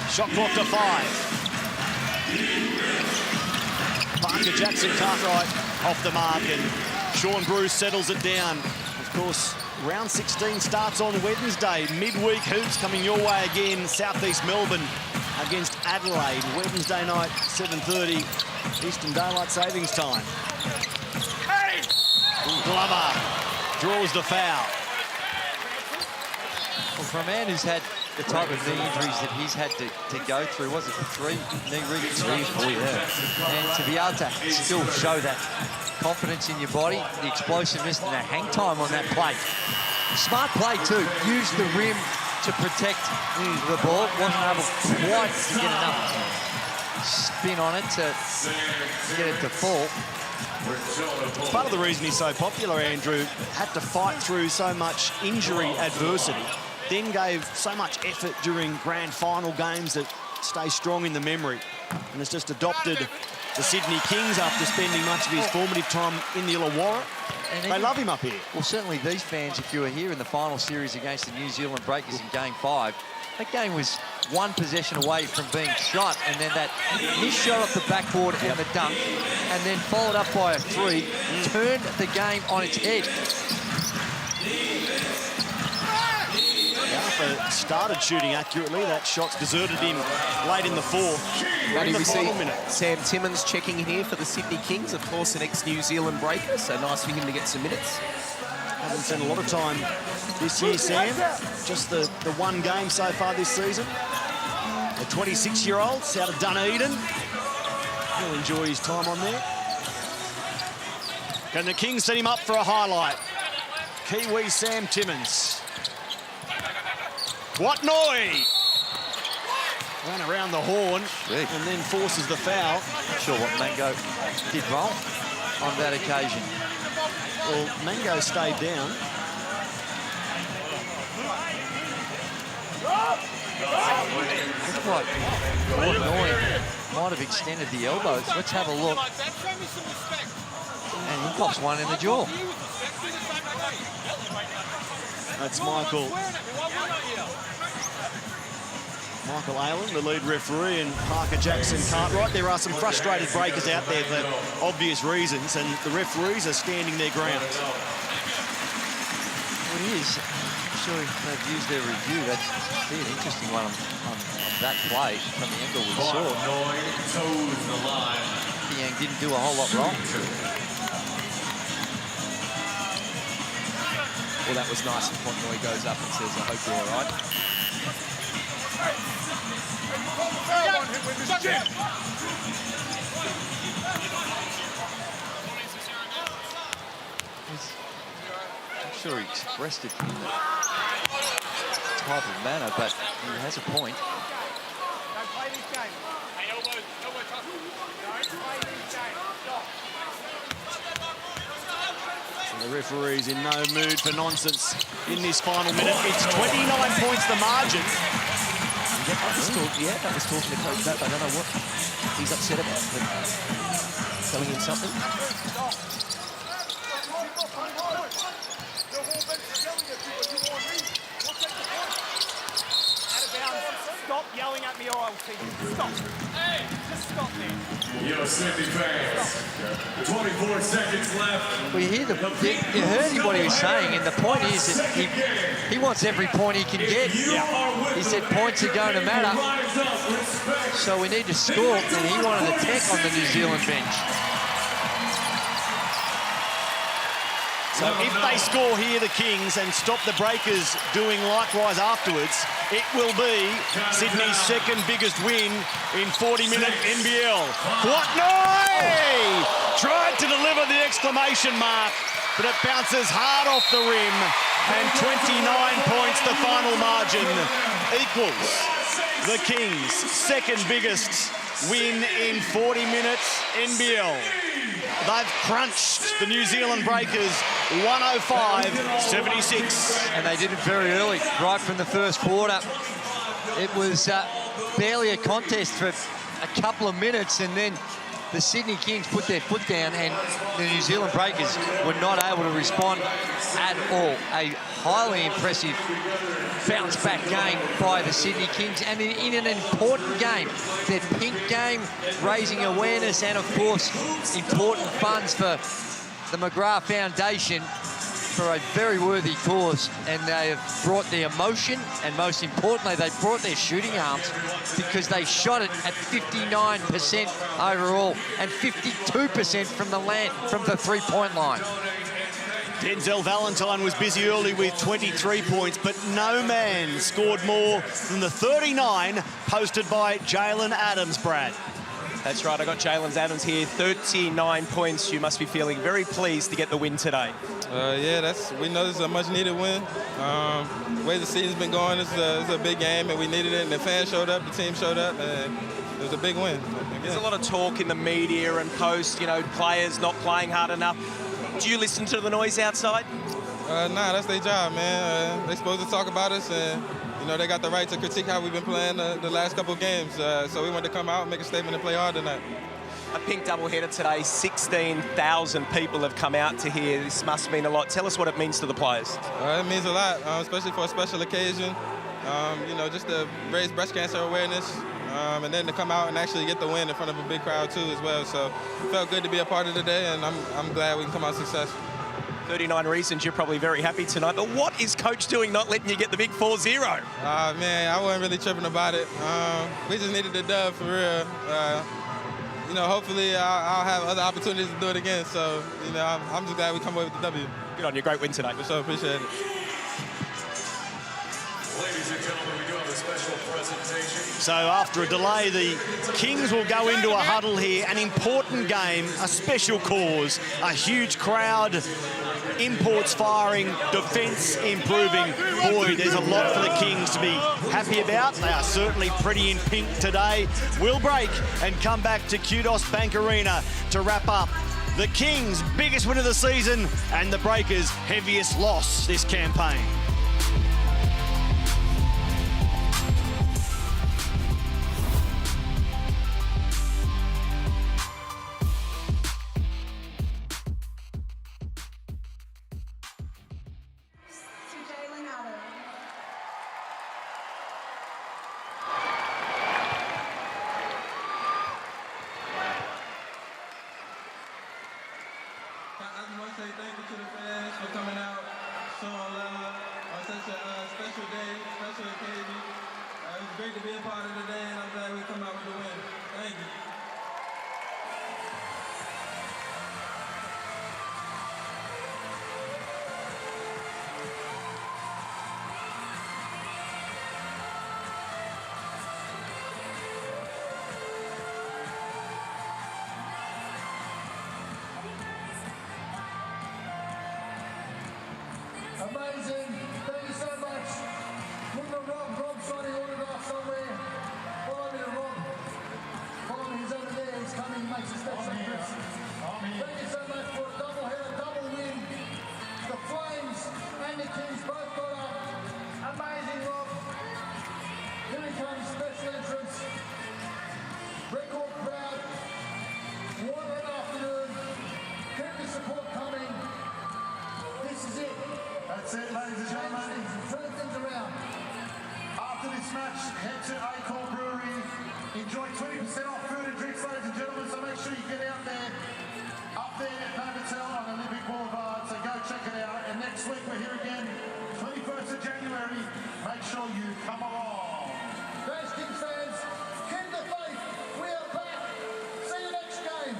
Shot clock to 5. Parker Jackson Cartwright off the mark, and Sean Bruce settles it down. Of course, round 16 starts on Wednesday. Midweek hoops coming your way again. South East Melbourne against Adelaide. Wednesday night, 7:30 Eastern Daylight Savings Time. Glover draws the foul. Well, for a man who's had the type of knee injuries that he's had to go through, was it 3 knee reconstructions? Oh, yeah. And to be able to still show that confidence in your body, the explosiveness and the hang time on that play. Smart play too. Used the rim to protect the ball. Wasn't able quite to get enough spin on it to get it to fall. It's part of the reason he's so popular, Andrew. Had to fight through so much injury adversity, then gave so much effort during grand final games that stay strong in the memory, and has just adopted the Sydney Kings after spending much of his formative time in the Illawarra. They love him up here. Well, certainly these fans, if you were here in the final series against the New Zealand Breakers in Game 5, that game was one possession away from being shot, and then that missed shot off the backboard and the dunk, and then followed up by a 3, turned the game on its head. Alpha started shooting accurately. That shot's deserted him late in the fourth. Matty, we see minute. Sam Timmons checking in here for the Sydney Kings, of course, an ex-New Zealand breaker, so nice for him to get some minutes. Hasn't spent a lot of time this year, Sam. Just the one game so far this season. A 26-year-old out of Dunedin. He'll enjoy his time on there. Can the Kings set him up for a highlight? Kiwi Sam Timmons. What noise? Ran around the horn and then forces the foul. Not sure what Mango did wrong on that occasion. Well, Mango stayed down. Looks like Portnoy might have extended the elbows. Let's have a look. And he pops one in the jaw. That's Michael Aylen, the lead referee, and Parker Jackson Cartwright. There are some frustrated breakers out there for obvious reasons, and the referees are standing their ground. Well, it is. I'm sure they've used their review. That's an interesting one on that play from the angle we saw. Yang didn't do a whole lot wrong. Well, that was nice. And Portnoy goes up and says, I hope you're all right. I'm sure he expressed it in that type of manner, but he has a point. Don't play this game. Hey, elbow touch. Don't play this game. Stop. The referee's in no mood for nonsense in this final minute. It's 29 points the margin. That was talking to Coach Matt. I don't know what he's upset about, but telling him something. Stop yelling at me or I'll see you. Stop. Hey, just stop there. Yo, Sydney fans, 24 seconds left. Well, you heard what he was saying, and the point is that he wants every point he can get. He said points are going to matter, so we need to score, and he wanted a tech on the New Zealand bench. So if they score here, the Kings, and stop the Breakers doing likewise afterwards, it will be Sydney's second biggest win in 40-minute NBL. Portnoy tried to deliver the exclamation mark, but it bounces hard off the rim, and 29 points the final margin equals the Kings' second biggest win in 40 minutes NBL. They've crunched the New Zealand Breakers 105-76. And they did it very early, right from the first quarter. It was barely a contest for a couple of minutes, and then the Sydney Kings put their foot down, and the New Zealand Breakers were not able to respond at all. A highly impressive bounce-back game by the Sydney Kings, and in an important game. Their pink game, raising awareness, and, of course, important funds for the McGrath Foundation for a very worthy cause. And they have brought the emotion, and most importantly, they brought their shooting arms, because they shot it at 59% overall and 52% from the three-point line. Denzel Valentine was busy early with 23 points, but no man scored more than the 39 posted by Jalen Adams, Brad. That's right, I got Jalen Adams here, 39 points. You must be feeling very pleased to get the win today. Yeah, we know this is a much-needed win. The way the season's been going, it's a big game, and we needed it, and the fans showed up, the team showed up, and it was a big win. There's a lot of talk in the media and post, players not playing hard enough. Do you listen to the noise outside? Nah, that's their job, man. They're supposed to talk about us, and they got the right to critique how we've been playing the last couple of games. So we wanted to come out and make a statement and play hard tonight. A pink doubleheader today, 16,000 people have come out to here. This must mean a lot. Tell us what it means to the players. It means a lot, especially for a special occasion. You know, just to raise breast cancer awareness, and then to come out and actually get the win in front of a big crowd too as well. So it felt good to be a part of the day, and I'm glad we can come out successful. 39 reasons you're probably very happy tonight, but what is coach doing not letting you get the big 4-0? Man, I wasn't really tripping about it. We just needed the dub for real. You know, hopefully I'll have other opportunities to do it again. So, you know, I'm just glad we come away with the W. Good on you. Great win tonight. For sure. Appreciate it. Ladies and gentlemen, we do have a special presentation. So after a delay, the Kings will go into a huddle here. An important game, a special cause, a huge crowd, imports firing, defence improving. Boy, there's a lot for the Kings to be happy about. They are certainly pretty in pink today. We'll break and come back to Kudos Bank Arena to wrap up the Kings' biggest win of the season and the Breakers' heaviest loss this campaign. I want to say thank you to the fans for coming out, showing love on such a special day, special occasion. It was great to be a part of the day, and I'm glad we come out with a win. Thank you. Amazing. Thank you so much. Look at Rob signing autograph somewhere. Follow me to Rob. Follow me, he's over there. He's coming, he makes a special entrance. Thank you so much for a double-header, double win. The Flames and the Kings both got up. Amazing, Rob. Here he comes, special entrance. Record crowd. What an afternoon. Keep the support coming. This is it. That's it, ladies and gentlemen. Turn things around. After this match, head to Acorn Brewery. Enjoy 20% off food and drinks, ladies and gentlemen, so make sure you get out there. Up there at Novotel on Olympic Boulevard, so go check it out. And next week we're here again, 21st of January. Make sure you come along. Thanks, Kings fans. Keep the faith. We are back. See you next game.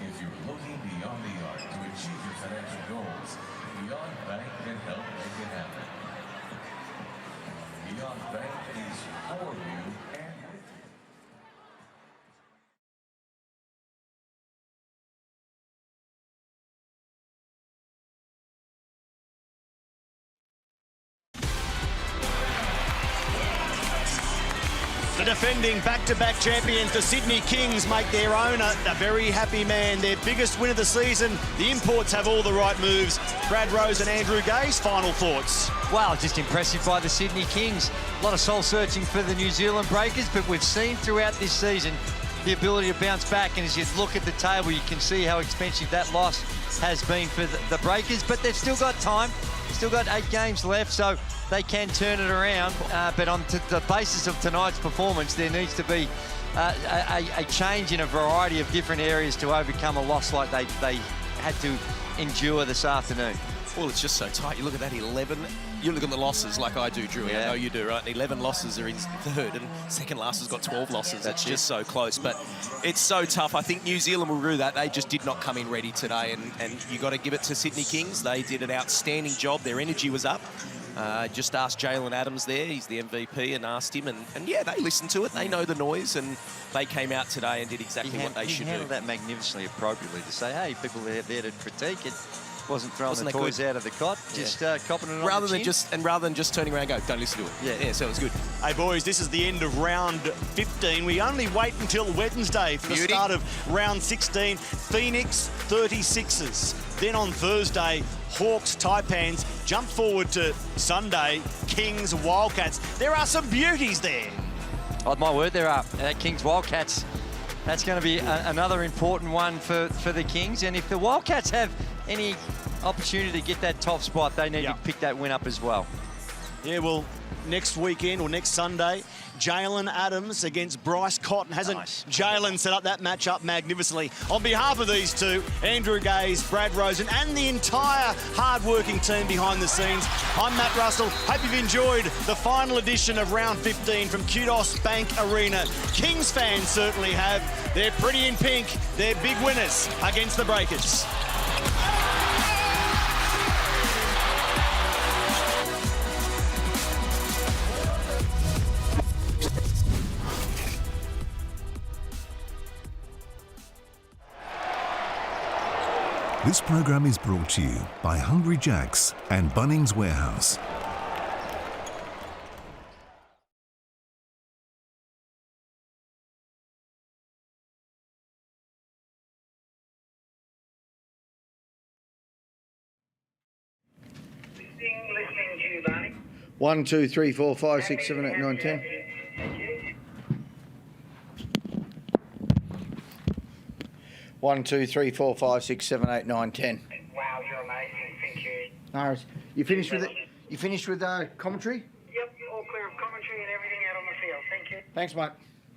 If you're looking beyond the arc to achieve your financial goals, Beyond Bank can help make it happen. Beyond Bank is for you and with you. The defending back-to-back champions, the Sydney Kings, make their owner a very happy man. Their biggest win of the season. The imports have all the right moves. Brad Rose and Andrew Gay's final thoughts. Wow, just impressive by the Sydney Kings. A lot of soul-searching for the New Zealand Breakers, but we've seen throughout this season the ability to bounce back, and as you look at the table, you can see how expensive that loss has been for the Breakers, but they've still got time. Still got 8 games left, so they can turn it around. But on the basis of tonight's performance, there needs to be a change in a variety of different areas to overcome a loss like they had to endure this afternoon. Well, it's just so tight. You look at that 11. You look at the losses like I do, Drew. Yeah. I know you do, right? And 11 losses are in third, and second last has got 12 losses. That's just so close. But it's so tough. I think New Zealand will do that. They just did not come in ready today, and you got to give it to Sydney Kings. They did an outstanding job. Their energy was up. Just asked Jalen Adams there, he's the MVP, and asked him, and yeah, they listened to it. They know the noise, and they came out today and did exactly what they should do. He handled that magnificently, appropriately, to say, hey, people are there to critique it. Wasn't throwing the toys out of the cot, just copping it on rather the than chin. rather than just turning around and go, don't listen to it. Yeah, so it was good. Hey, boys, this is the end of round 15. We only wait until Wednesday for the start of round 16. Phoenix 36ers. Then on Thursday, Hawks Taipans. Jump forward to Sunday, Kings Wildcats. There are some beauties there. Oh, my word, there are. Kings Wildcats. That's going to be another important one for the Kings. And if the Wildcats have any opportunity to get that top spot, they need to pick that win up as well. Yeah, well, next weekend or next Sunday, Jalen Adams against Bryce Cotton. Hasn't Jalen set up that matchup magnificently? On behalf of these two, Andrew Gaze, Brad Rosen, and the entire hard-working team behind the scenes, I'm Matt Russell. Hope you've enjoyed the final edition of round 15 from Kudos Bank Arena. Kings fans certainly have. They're pretty in pink. They're big winners against the Breakers. This program is brought to you by Hungry Jack's and Bunnings Warehouse. Listening to you, Barney. 1, 2, 3, 4, 5, 6, 7, 8, 9, 10. 1, 2, 3, 4, 5, 6, 7, 8, 9, 10. Wow, you're amazing. Thank you. No worries. You finished with it? You finished with commentary? Yep, all clear of commentary and everything out on the field. Thank you. Thanks, mate.